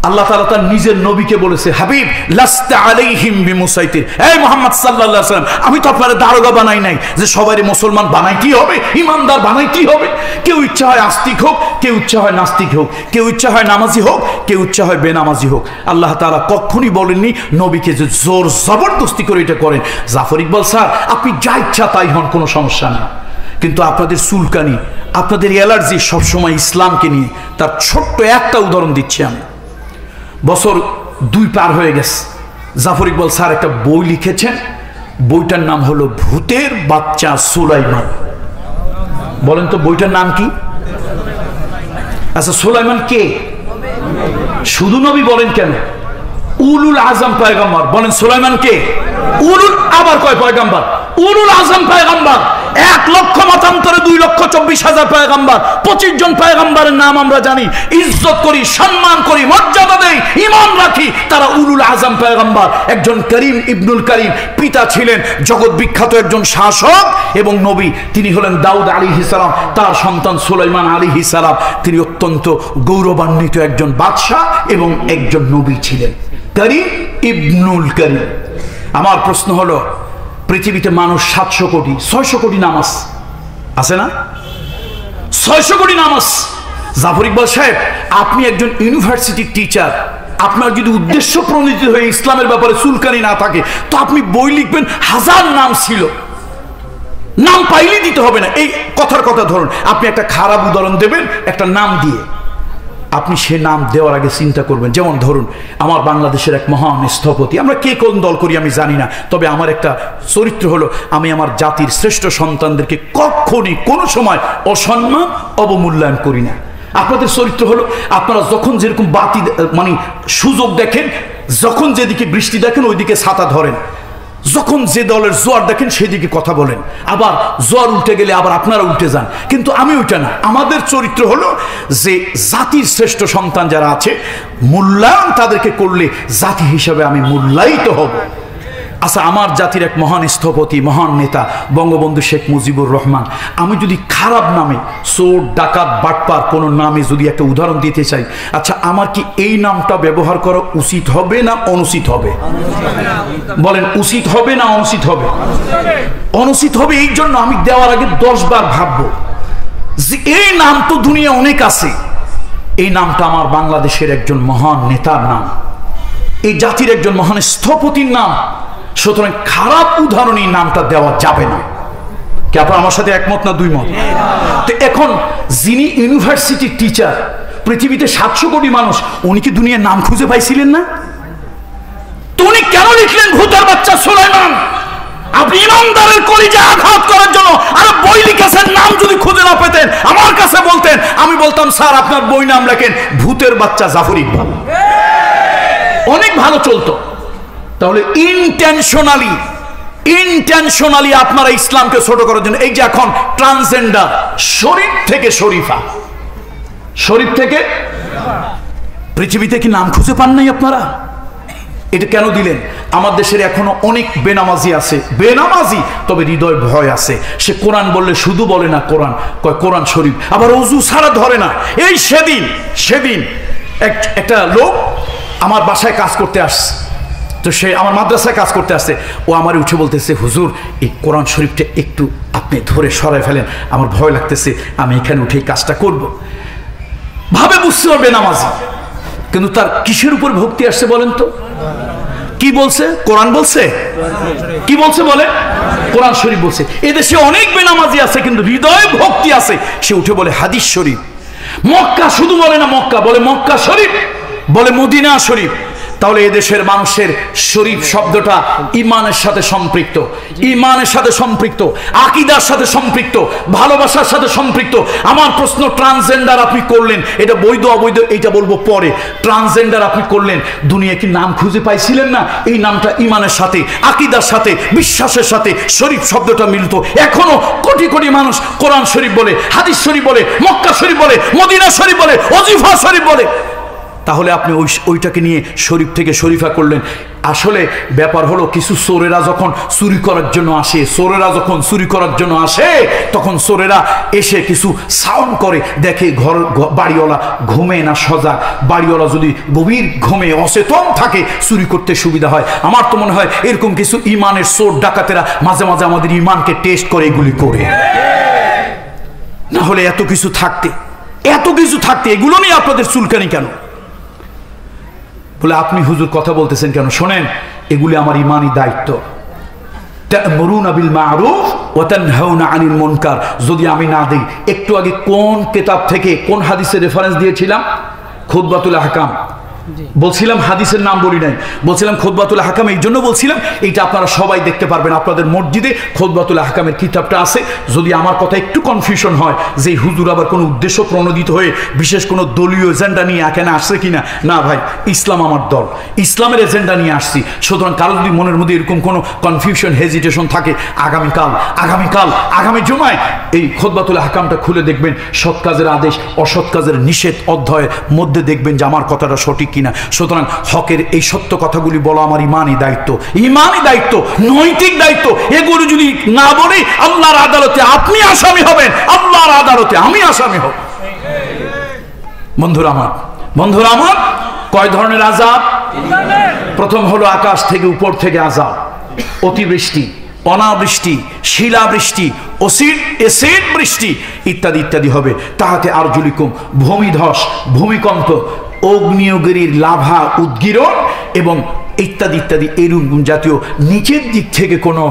আল্লাহ তাআলা তার নিজের নবীকে বলেছে, হাবিব লাস্তা আলাইহিম বিমুসাইতির, এই মুহাম্মদ সাল্লাল্লাহু আলাইহি ওয়াসাল্লাম, আমি তো আপনার দারোগা বানাই নাই যে সবারই মুসলমান বানাইতেই হবে, ইমানদার বানাইতেই হবে। কেউ ইচ্ছা হয় আস্তিক হোক, কেউ ইচ্ছা হয় নাস্তিক হোক, কেউ ইচ্ছা হয় নামাজি হোক, কেউ ইচ্ছা হয় বেনামাজি হোক। আল্লাহ তাআলা কখনই বলেননি নবীকে যে জোর জবরদস্তি করে এটা করেন। জাফর ইকবাল স্যার, আপনি যা ইচ্ছা তাই হন, কোনো সমস্যা নেই, কিন্তু আপনাদের চুলকানি, আপনাদের অ্যালার্জি সবসময় ইসলামকে নিয়ে। তার ছোট্ট একটা উদাহরণ দিচ্ছি আমি। বছর 2 পার হয়ে গেছে, জাফর ইকবাল স্যার একটা বই লিখেছেন, বইটার নাম হলো ভূতের বাচ্চা সুলাইমান। বলেন তো বইটার নাম কি? আচ্ছা, সুলাইমান কে? শুধু নবী বলেন কেন? উলুল আজম পয়গম্বর। বলেন সুলাইমান কে? উলুল, আবার কয় পয়গম্বর? উলুল আজম পয়গম্বর। 1 লক্ষ মতান্তরে 2,24,000 পয়গম্বর, 25 জন পয়গম্বরের নাম আমরা জানি, ইজ্জত করি, সম্মান করি, মর্যাদা দেই, ঈমান রাখি, তারা উলুল আজম পয়গম্বর। একজন করিম ইবনুল করিম পিতা ছিলেন জগৎ বিখ্যাত একজন শাসক এবং নবী, তিনি হলেন দাউদ আলাইহিস সালাম। তার সন্তান সুলাইমান আলাইহিস সালাম, তিনি অত্যন্ত গৌরবান্বিত একজন বাদশা এবং একজন নবী ছিলেন, করিম ইবনুল করিম। আমার প্রশ্ন হলো, পৃথিবীতে মানুষ 700 কোটি, 600 কোটি নামাজ আছে না? 600 কোটি নামাজ। জাফর ইকবাল সাহেব, আপনি একজন ইউনিভার্সিটির টিচার, আপনার যদি উদ্দেশ্য প্রণীত হয়ে ইসলামের ব্যাপারে চুলকানি না থাকে, তো আপনি বই লিখবেন, 1000 নাম ছিল, নাম পাইলে দিতে হবে না। এই কথার কথা ধরুন, আপনি একটা খারাপ উদাহরণ দেবেন একটা নাম দিয়ে, আপনি সে নাম দেওয়ার আগে চিন্তা করবেন। যেমন ধরুন, আমার বাংলাদেশের এক মহান স্থপতি, আমরা কে কোন দল করি আমি জানি না, তবে আমার একটা চরিত্র হলো, আমি আমার জাতির শ্রেষ্ঠ সন্তানদেরকে কখনই কোনো সময় অসম্মান অবমূল্যায়ন করি না। আপনাদের চরিত্র হলো, আপনারা যখন যেরকম বাতি মানে সুযোগ দেখেন, যখন যেদিকে বৃষ্টি দেখেন ওইদিকে ছাতা ধরেন, যখন যে দলের জোয়ার দেখেন সেদিকে কথা বলেন, আবার জোয়ার উল্টে গেলে আবার আপনারা উল্টে যান। কিন্তু আমি ওইটা না, আমাদের চরিত্র হলো যে জাতির শ্রেষ্ঠ সন্তান যারা আছে, মূল্যায়ন তাদেরকে করলে জাতি হিসাবে আমি মূল্যায়িত হব। আচ্ছা, আমার জাতির এক মহান স্থপতি, মহান নেতা বঙ্গবন্ধু শেখ মুজিবুর রহমান, আমি যদি খারাপ নামে, চোর ডাকাত বাটপার কোনো নামে যদি একটা উদাহরণ দিতে চাই, আচ্ছা আমার কি এই নামটা ব্যবহার করা উচিত হবে না অনুচিত হবে? বলেন উচিত হবে না অনুচিত হবে? অনুচিত হবে। এই জন্য আমি দেওয়ার আগে 10 বার ভাববো যে এই নাম তো দুনিয়া অনেক আছে, এই নামটা আমার বাংলাদেশের একজন মহান নেতার নাম, এই জাতির একজন মহান স্থপতির নাম, সুতরাং খারাপ উদাহরণ এই নামটা দেওয়া যাবে না। কি আপনারা আমার সাথে একমত না দুই মত? তো এখন যিনি ইউনিভার্সিটির টিচার, পৃথিবীতে 700 কোটি মানুষ, উনি কি দুনিয়ার নাম খুঁজে পাইছিলেন না? তো উনি কেন লিখলেন ভূতের বাচ্চা সুলাইমান? আপনি ইমানদারের কলিজা আঘাত করার জন্য আর বই লিখেছেন, নাম যদি খুঁজে না পেতেন আমার কাছে বলতেন, আমি বলতাম স্যার আপনার বই নাম লেখেন ভূতের বাচ্চা জাফর ইকবাল, অনেক ভালো চলতো। তাহলে ইনটেনশনালি আপনারা ইসলামকে ছোট করার জন্য, এই যে এখন ট্রান্সজেন্ডার, শরীফ থেকে শরীফা, শরীফ থেকে, পৃথিবীতে কি নাম খুঁজে পান নাই আপনারা? এটা কেন দিলেন? আমার দেশের এখনো অনেক বেনামাজি আছে, বেনামাজি তবে হৃদয় ভয় আছে, সে কোরআন বললে শুধু বলে না কোরআন, কয় কোরআন শরীফ, আবার ওযু ছাড়া ধরে না। এই সেদিন একটা লোক আমার বাসায় কাজ করতে আসছে, তো সে আমার মাদ্রাসায় কাজ করতে আসছে, ও আমার উঠে বলতেছে, হুজুর এই কোরআন শরীফটা একটু আপনি ধরে সরাই ফেলেন, আমার ভয় লাগতেছে, আমি এখানে উঠে কাজটা করব। ভাবে বুঝতে পারবে নামাজি, কিন্তু তার কিসের উপর ভক্তি আসছে বলেন তো? কি বলছে? কোরআন বলছে। কি বলছে বলে? কোরআন শরীফ বলছে। এদেশে অনেক বেনামাজি আছে কিন্তু হৃদয়ে ভক্তি আছে, সে উঠে বলে হাদিস শরীফ। মক্কা শুধু বলে না মক্কা, বলে মক্কা শরীফ, বলে মদিনা শরীফ। তাহলে এদেশের মানুষের শরীফ শব্দটা ইমানের সাথে সম্পৃক্ত, ইমানের সাথে সম্পৃক্ত, আকীদার সাথে সম্পৃক্ত, ভালোবাসার সাথে সম্পৃক্ত। আমার প্রশ্ন, ট্রান্সজেন্ডার আপনি করলেন, এটা বৈধ অবৈধ এইটা বলবো পরে, ট্রান্সজেন্ডার আপনি করলেন, দুনিয়া কি নাম খুঁজে পাইছিলেন না? এই নামটা ইমানের সাথে, আকীদার সাথে, বিশ্বাসের সাথে শরীফ শব্দটা মিলত। এখনো কোটি কোটি মানুষ কোরআন শরীফ বলে, হাদিস শরীফ বলে, মক্কা শরীফ বলে, মদিনা শরীফ বলে, ওজিফা শরীফ বলে। তাহলে আপনি ওইটাকে নিয়ে শরীফ থেকে শরীফা করলেন। আসলে ব্যাপার হলো কিছু চোরেরা যখন চুরি করার জন্য আসে, তখন চোরেরা এসে কিছু সাউন্ড করে, দেখে বাড়িওয়ালা ঘুমে না সজাগ। বাড়িওয়ালা যদি গভীর ঘুমে অচেতন থাকে চুরি করতে সুবিধা হয়। আমার তো মনে হয় এরকম কিছু ইমানের চোর ডাকাতেরা মাঝে মাঝে আমাদের ইমানকে টেস্ট করে এগুলি করে। না হলে এত কিছু থাকতে এগুলো নিয়ে আপনাদের চুলকানি কেন? বলে আপনি হুজুর কথা বলতেছেন কেন? শোনেন, এগুলি আমার ইমানি দায়িত্ব। তা'মুরুনা বিল মা'রুফ ওয়া তানহাউনা আনিল মুনকার। যদি আমি না দেই, একটু আগে কোন কিতাব থেকে কোন হাদিসের রেফারেন্স দিয়েছিলাম? খুতবাতুল আহকাম বলছিলাম, হাদিসের নাম বলি নাই, বলছিলাম খুতবাতুল আহকাম। এই জন্য বলছিলাম এইটা আপনারা সবাই দেখতে পারবেন, আপনাদের মসজিদে খুতবাতুল আহকামের কিতাবটা আছে। যদি আমার কথা একটু কনফিউশন হয় যে হুজুর আবার কোনো উদ্দেশ্য প্রণোদিত হয়ে বিশেষ কোনো দলীয় এজেন্ডা নিয়ে এখানে আসছে কিনা, না ভাই, ইসলাম আমার দল, ইসলামের এজেন্ডা নিয়ে আসছি। সুতরাং কারো যদি মনের মধ্যে এরকম কোনো কনফিউশন হেজিটেশন থাকে, আগামী জুমায় এই খুতবাতুল আহকামটা খুলে দেখবেন, সৎ কাজের আদেশ অসৎ কাজের নিষেধ অধ্যায়ের মধ্যে দেখবেন যে আমার কথাটা সঠিক কিনা। সুতরাং হকের এই সত্য কথাগুলি বলা আমার ইমানি দায়িত্ব, নৈতিক দায়িত্ব। এগুলো যদি না বলি, আল্লাহর আদালতে আপনি আসামি হবেন, আল্লাহর আদালতে আমি আসামি হব। বন্ধুরা আমার, কয় ধরনের আযাব? প্রথম হলো আকাশ থেকে উপর থেকে আযাব, অতিবৃষ্টি, অনাবৃষ্টি, শিলাবৃষ্টি, এসিড বৃষ্টি ইত্যাদি ইত্যাদি হবে। তাহাতে আরজুলিকুম, ভূমিধস, ভূমিকম্প, অগ্নিয়গিরির লাভা উদ্গীরণ এবং ইত্যাদি ইত্যাদি এরকম জাতীয় নিচের দিক থেকে কোনো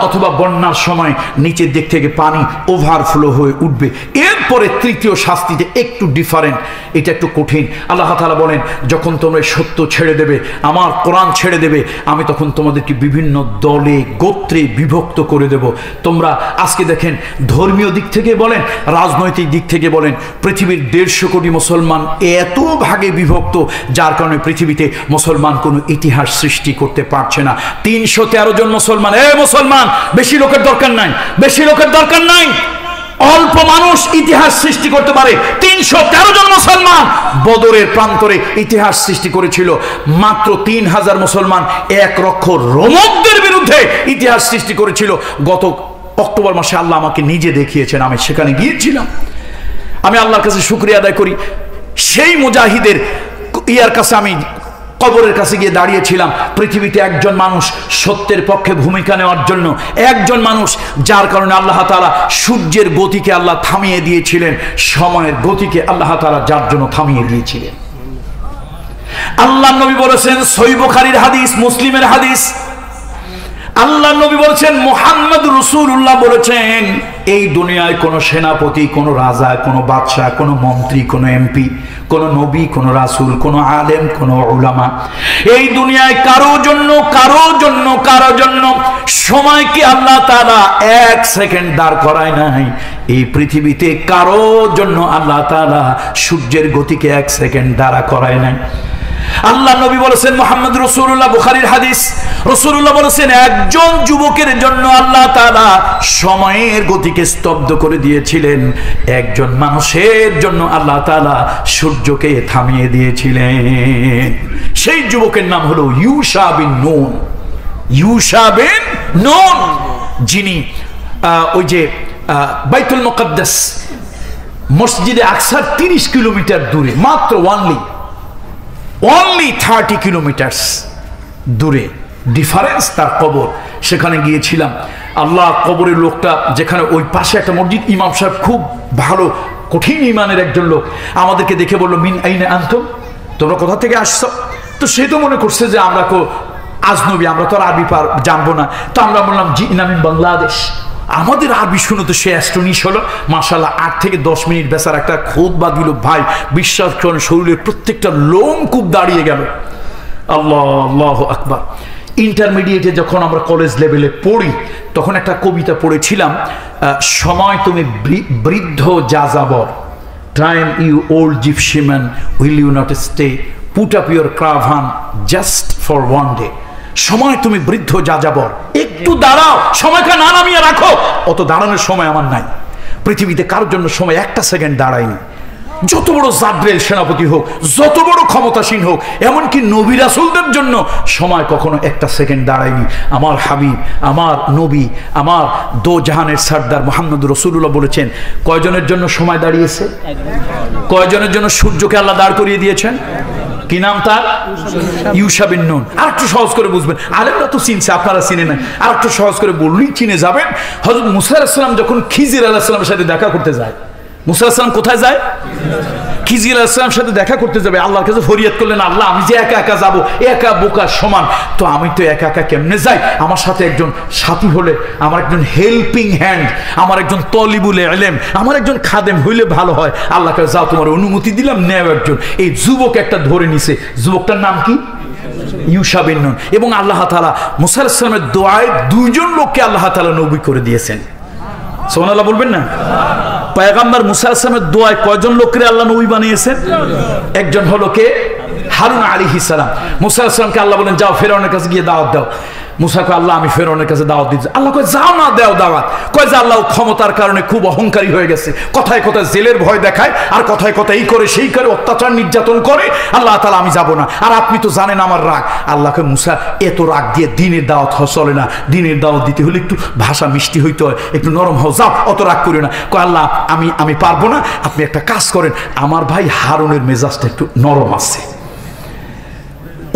অথবা বন্যার সময় নিচের দিক থেকে পানি ওভারফ্লো হয়ে উঠবে। এরপরে তৃতীয় শাস্তিতে একটু ডিফারেন্ট, এটা একটু কঠিন। আল্লাহ তাআলা বলেন, যখন তোমরা সত্য ছেড়ে দেবে, আমার কোরআন ছেড়ে দেবে, আমি তখন তোমাদেরকে বিভিন্ন দলে গোত্রে বিভক্ত করে দেব। তোমরা আজকে দেখেন, ধর্মীয় দিক থেকে বলেন, রাজনৈতিক দিক থেকে বলেন, পৃথিবীর 150 কোটি মুসলমান এত ভাগে বিভক্ত, যার কারণে পৃথিবীতে মুসলমান কোনো ইতিহাস সৃষ্টি করতে পারছে না। 313 জন মুসলমান, মুসলমান বেশি লোকের দরকার নাই, অল্প মানুষ ইতিহাস সৃষ্টি করতে পারে। 313 জন মুসলমান বদরের প্রান্তরে ইতিহাস সৃষ্টি করেছিল। মাত্র 3000 মুসলমান 1 লক্ষ রোমকদের বিরুদ্ধে ইতিহাস সৃষ্টি করেছিল। গত অক্টোবর মাসে আল্লাহ আমাকে নিজে দেখিয়েছেন, আমি সেখানে গিয়েছিলাম। আমি আল্লাহর কাছে শুকরিয়া আদায় করি, সেই মুজাহিদের ইয়ার কাছে আমি কবরের কাছে গিয়ে দাঁড়িয়েছিলাম। পৃথিবীতে একজন মানুষ সত্যের পক্ষে ভূমিকা নেওয়ার জন্য, একজন মানুষ, যার কারণে আল্লাহ তাআলা সূর্যের গতিকে আল্লাহ থামিয়ে দিয়েছিলেন, সময়ের গতিকে আল্লাহ তাআলা যার জন্য থামিয়ে দিয়েছিলেন। আল্লাহ নবী বলেছেন, সহিহ বুখারীর হাদিস, মুসলিমের হাদিস, আল্লাহ নবী বলেছেন, মুহাম্মদ রাসূলুল্লাহ বলেছেন, এই দুনিয়ায় কোনো সেনাপতি, কোনো রাজা, কোনো বাদশাহ, কোনো মন্ত্রী, কোনো এমপি, কোনো নবী, কোনো রাসূল, কোনো আলেম, কোনো উলামা, এই দুনিয়ায় কারো জন্য সময়কে আল্লাহ তাআলা 1 সেকেন্ড দাঁড় করায় নাই। এই পৃথিবীতে কারো জন্য আল্লাহ তাআলা সূর্যের গতিকে 1 সেকেন্ড দাঁড়া করায় নাই। আল্লাহ নবী বলেছেন, মুহাম্মদ রাসূলুল্লাহ, বুখারীর হাদিস, রাসূলুল্লাহ বলেছেন, একজন যুবকের জন্য আল্লাহ তাআলা সময়ের গতিকে স্তব্ধ করে দিয়েছিলেন, একজন মানুষের জন্য আল্লাহ তাআলা সূর্যকে থামিয়ে দিয়েছিলেন। সেই যুবকের নাম হলো ইউশা বিন নূন, যিনি ওই যে বাইতুল মুকাদ্দাস, মসজিদে আকসার 30 কিলোমিটার দূরে, মাত্র only 30 কিলোমিটার দূরে ডিফারেন্স তার কবর। সেখানে গিয়েছিলাম। আল্লাহ কবরের লোকটা, যেখানে ওই পাশে একটা মসজিদ, ইমাম সাহেব খুব ভালো কঠিন ইমানের একজন লোক, আমাদেরকে দেখে বললো, মিন আইনা আনতুম, তোমরা কোথা থেকে আসছো? তো সে তো মনে করছে যে আমরা আজনবী, আমরা তো আর আরবি জানবো না। তো আমরা বললাম, জি না, মিন বাংলাদেশ। আমাদের আরবি শুনে তো সে অ্যাস্টনিশ হলো। মাশাআল্লাহ, 8 থেকে 10 মিনিট বেচার একটা খুতবা দিল। ভাই, বিশ্বাস করেন, শরীরের প্রত্যেকটা লোমকূপ দাঁড়িয়ে গেল। আল্লাহু আকবার। ইন্টারমিডিয়েটে যখন আমরা কলেজ লেভেলে পড়ি, তখন একটা কবিতা পড়েছিলাম, সময় তুমি বৃদ্ধ যাযাবর, time you old gypsy man, will you not stay, put up your caravan just for one day. সময় তুমি বৃদ্ধ যাযাবর, একটু দাঁড়াও, সময়টা না নামিয়ে রাখো। অত দাঁড়ানোর সময় আমার নাই। পৃথিবীতে কারোর জন্য সময় 1 সেকেন্ড দাঁড়ায়নি। যত বড় জাবরেল সেনাপতি হোক, যত বড় ক্ষমতাসীন হোক, এমনকি নবী রাসূলদের জন্য সময় কখনো একটা সেকেন্ড দাঁড়ায়নি। আমার হাবিব, আমার নবী, আমার দো জাহানের সর্দার মুহাম্মদ রাসূলুল্লাহ বলেছেন, কয়জনের জন্য সময় দাঁড়িয়েছে? কয়জনের জন্য সূর্যকে আল্লাহ দাঁড় করিয়ে দিয়েছেন? কি নাম তার? ইউশা বিন নুন। আর একটু সহজ করে বুঝবেন, আলেমরা তো চিনছে, আপনারা চিনে নেন, আর একটু সহজ করে বললেই চিনে যাবেন। হযরত মুসা আলাইহিস সালাম যখন খিজির আলাইহিস সালামের সাথে দেখা করতে যায়, মুসা আলাইহিস সালাম কোথায় যায়? খিজির আলাইহিস সালামের সাথে দেখা করতে যাবে। আল্লাহর কাছে ফরিয়াদ করলেন, আল্লাহ আমি যে একা একা যাব, একা বোকার সমান, তো আমি তো একা একা কেমনে যাই? আমার সাথে একজন সাথী হলে, আমার একজন হেল্পিং হ্যান্ড, আমার একজন তলিবুল ইলম, আমার একজন খাদেম হইলে ভালো হয়। আল্লাহ কাছে যাও, তোমার অনুমতি দিলাম, নেও একজন। এই যুবক একটা ধরে নিছে, যুবকটার নাম কি? ইউশা বিন নুন। এবং আল্লাহ তাআলা মুসা আলাইহিস সালামের দোয়ায় দুইজন লোককে আল্লাহ তাআলা নবী করে দিয়েছেন। সুবহানাল্লাহ বলবেন না? পয়গম্বর মুসা আলাইহিস সালামের দোয়ায় কয়জন লোককে আল্লাহ নবী বানিয়েছেন? একজন হলো কে? হারুন আলাইহিস সালাম। মুসা আলাইহিস সালামকে আল্লাহ বলেন, যাও ফেরাউনের কাছে গিয়ে দাওয়াত দাও। মুসা কয়, আল্লাহ আমি ফেরাউনের কাছে দাওয়াত দিচ্ছি। আল্লাহ কয়, যাও না, দাও দাওয়াত। কয় যে আল্লাহ ক্ষমতার কারণে খুব অহংকারী হয়ে গেছে, কথায় কথায় জেলের ভয় দেখায়, আর কথায় কথায় এই করে সেই করে অত্যাচার নির্যাতন করে। আল্লাহ তাআলা আমি যাব না, আর আপনি তো জানেন আমার রাগ। আল্লাহকে, মুসা এত রাগ দিয়ে দিনের দাওয়াত চলে না, দিনের দাওয়াত দিতে হলে একটু ভাষা মিষ্টি হইতে হয়, একটু নরম হও, যাও অত রাগ করিও না। কয় আল্লাহ আমি পারবো না, আপনি একটা কাজ করেন, আমার ভাই হারুনের মেজাজটা একটু নরম আছে,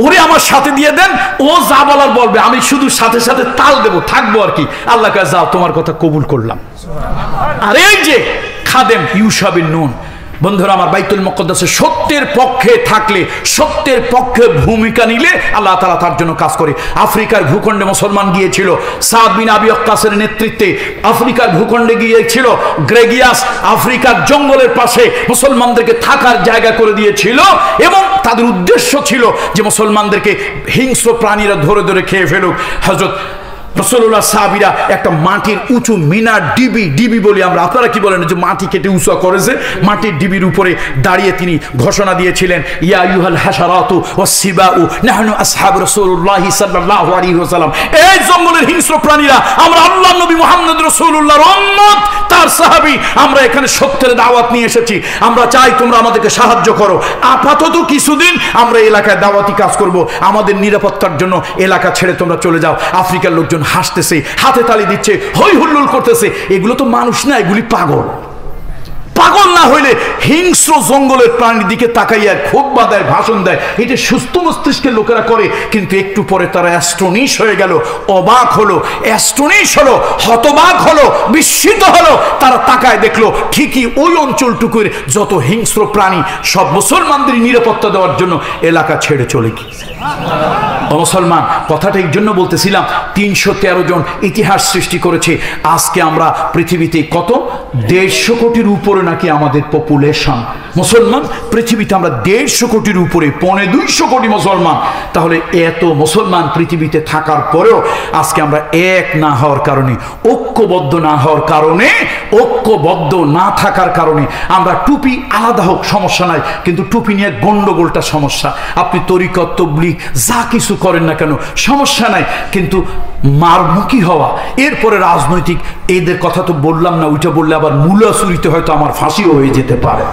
ওরে আমার সাথে দিয়ে দেন, ও যা বলার বলবে, আমি শুধু সাথে সাথে তাল দেবো, থাকবো আর কি। আল্লাহ কাছে যাও, তোমার কথা কবুল করলাম। আর এই যে খাদেম ইউশা বিন নুন, বন্ধুরা আমার, বাইতুল মুকদ্দাসে সত্যের পক্ষে থাকলে, সত্যের পক্ষে ভূমিকা নিলে আল্লাহ তাআলা তার জন্য কাজ করে। আফ্রিকার ভূখণ্ডে মুসলমান গিয়েছিল, সাদ বিন আবি ওয়াক্কাসের নেতৃত্বে আফ্রিকার ভূখণ্ডে গিয়েছিল। গ্রেগিয়াস আফ্রিকার জঙ্গলের পাশে মুসলমানদেরকে থাকার জায়গা করে দিয়েছিল, এবং তাদের উদ্দেশ্য ছিল যে মুসলমানদেরকে হিংস্র প্রাণীরা ধরে ধরে খেয়ে ফেলুক। হযরত রাসূলুল্লাহ সাহাবীরা একটা মাটির উঁচু মিনার, ডিবি বলি আমরা, আপনারা কি বলেন, যে মাটি কেটে উঁচু করেছে, মাটির ডিবির উপরে দাঁড়িয়ে তিনি ঘোষণা দিয়েছিলেন, ইয়া আইয়ুহাল হাশারাতু ওয়াস-সিবাউ নাহনু আসহাবু রাসূলুল্লাহ সাল্লাল্লাহু আলাইহি ওয়াসাল্লাম। এই জঙ্গলের হিংস্র প্রাণীরা, আমরা আল্লাহর নবী মুহাম্মদ রাসূলুল্লাহর উম্মত, তার সাহাবী, আমরা এখানে সত্যের দাওয়াত নিয়ে এসেছি, আমরা চাই তোমরা আমাদেরকে সাহায্য করো। আপাতত কিছুদিন আমরা এলাকায় দাওয়াতি কাজ করব, আমাদের নিরাপত্তার জন্য এলাকা ছেড়ে তোমরা চলে যাও। আফ্রিকার লোকজন হাসতেছে, হাতে তালি দিচ্ছে, হই হুল্লোল করতেছে। এগুলো তো মানুষ না, এগুলি পাগল। পাগল না হইলে হিংস্র জঙ্গলের প্রাণীর দিকে তাকাইয়া খোদবা দেয়, ভাষণ দেয়, এটা সুস্থ মস্তিষ্কের লোকেরা করে। কিন্তু একটু পরে তারা অ্যাস্ট্রনিশ হয়ে গেল, অবাক হলো, অ্যাস্ট্রনিশ হলো, হতবাক হলো, বিস্মিত হলো। তারা তাকায় দেখলো ঠিকই ওই অঞ্চলটুকুর যত হিংস্র প্রাণী সব মুসলমানদের নিরাপত্তা দেওয়ার জন্য এলাকা ছেড়ে চলে গিয়েছে। মুসলমান, কথাটা এই জন্য বলতেছিলাম, 313 জন ইতিহাস সৃষ্টি করেছে। আজকে আমরা পৃথিবীতে কত 150 কোটির উপরে নাকি আমাদের পপুলেশন মুসলমান। পৃথিবীতে আমরা 150 কোটির উপরে, 250 কোটি মুসলমান। তাহলে এত মুসলমান পৃথিবীতে থাকার পরেও আজকে আমরা এক না হওয়ার কারণে, ঐক্যবদ্ধ না হওয়ার কারণে, ঐক্যবদ্ধ না থাকার কারণে, আমরা টুপি আলাদা হোক সমস্যা নাই, কিন্তু টুপি নিয়ে গন্ডগোলটা সমস্যা। আপনি তরিকত, তাবলীগ যা কিছু করেন না কেন সমস্যা নাই, কিন্তু মারমুখী হওয়া, এরপরে রাজনৈতিক, এদের কথা তো বললাম না, ওইটা বললে আবার মূলাসুরিতে হয়তো আমার ফাঁসিও হয়ে যেতে পারে।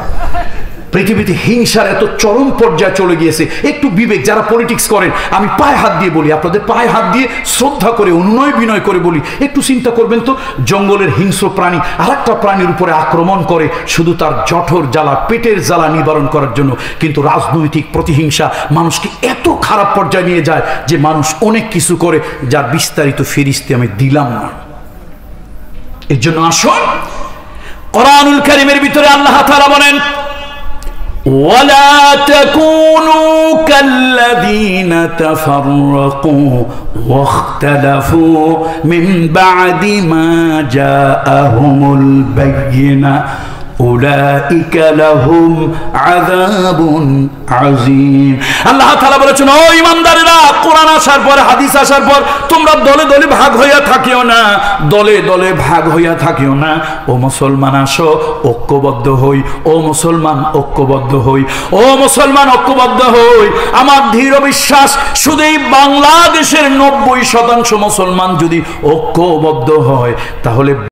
পৃথিবীতে হিংসার এত চরম পর্যায়ে চলে গিয়েছে। একটু বিবেক, যারা পলিটিক্স করেন, আমি পায়ে হাত দিয়ে বলি, আপনাদের পায়ে হাত দিয়ে শ্রদ্ধা করে, অনুনয় বিনয় করে বলি, একটু চিন্তা করবেন তো, জঙ্গলের হিংস্র প্রাণী আরেকটা প্রাণীর উপরে আক্রমণ করে শুধু তার জঠর জ্বালা, পেটের জ্বালা নিবারণ করার জন্য। কিন্তু রাজনৈতিক প্রতিহিংসা মানুষকে এত খারাপ পর্যায়ে নিয়ে যায় যে মানুষ অনেক কিছু করে, যার বিস্তারিত ফিরিস্তে আমি দিলাম না। এর জন্য আসুন, কোরআনুল কারীমের ভিতরে আল্লাহ তাআলা বলেন, ولا تكونوا كالذين تفرقوا واختلفوا من بعد ما جاءهم البينة أولئك لهم عذاب عظيم। আল্লাহ তাআলা বলেছেন, ও ঈমানদারেরা, কোরআন আসার পর, হাদিস আসার পর তোমরা দলে দলে ভাগ হইয়া থাকিও না, দলে দলে ভাগ হইয়া থাকিও না। ও মুসলমান, আসো ঐক্যবদ্ধ হই। ও মুসলমান, ঐক্যবদ্ধ হই। ও মুসলমান, ঐক্যবদ্ধ হই। আমার দৃঢ় বিশ্বাস, শুধু এই বাংলাদেশের 90% মুসলমান যদি ঐক্যবদ্ধ হয়, তাহলে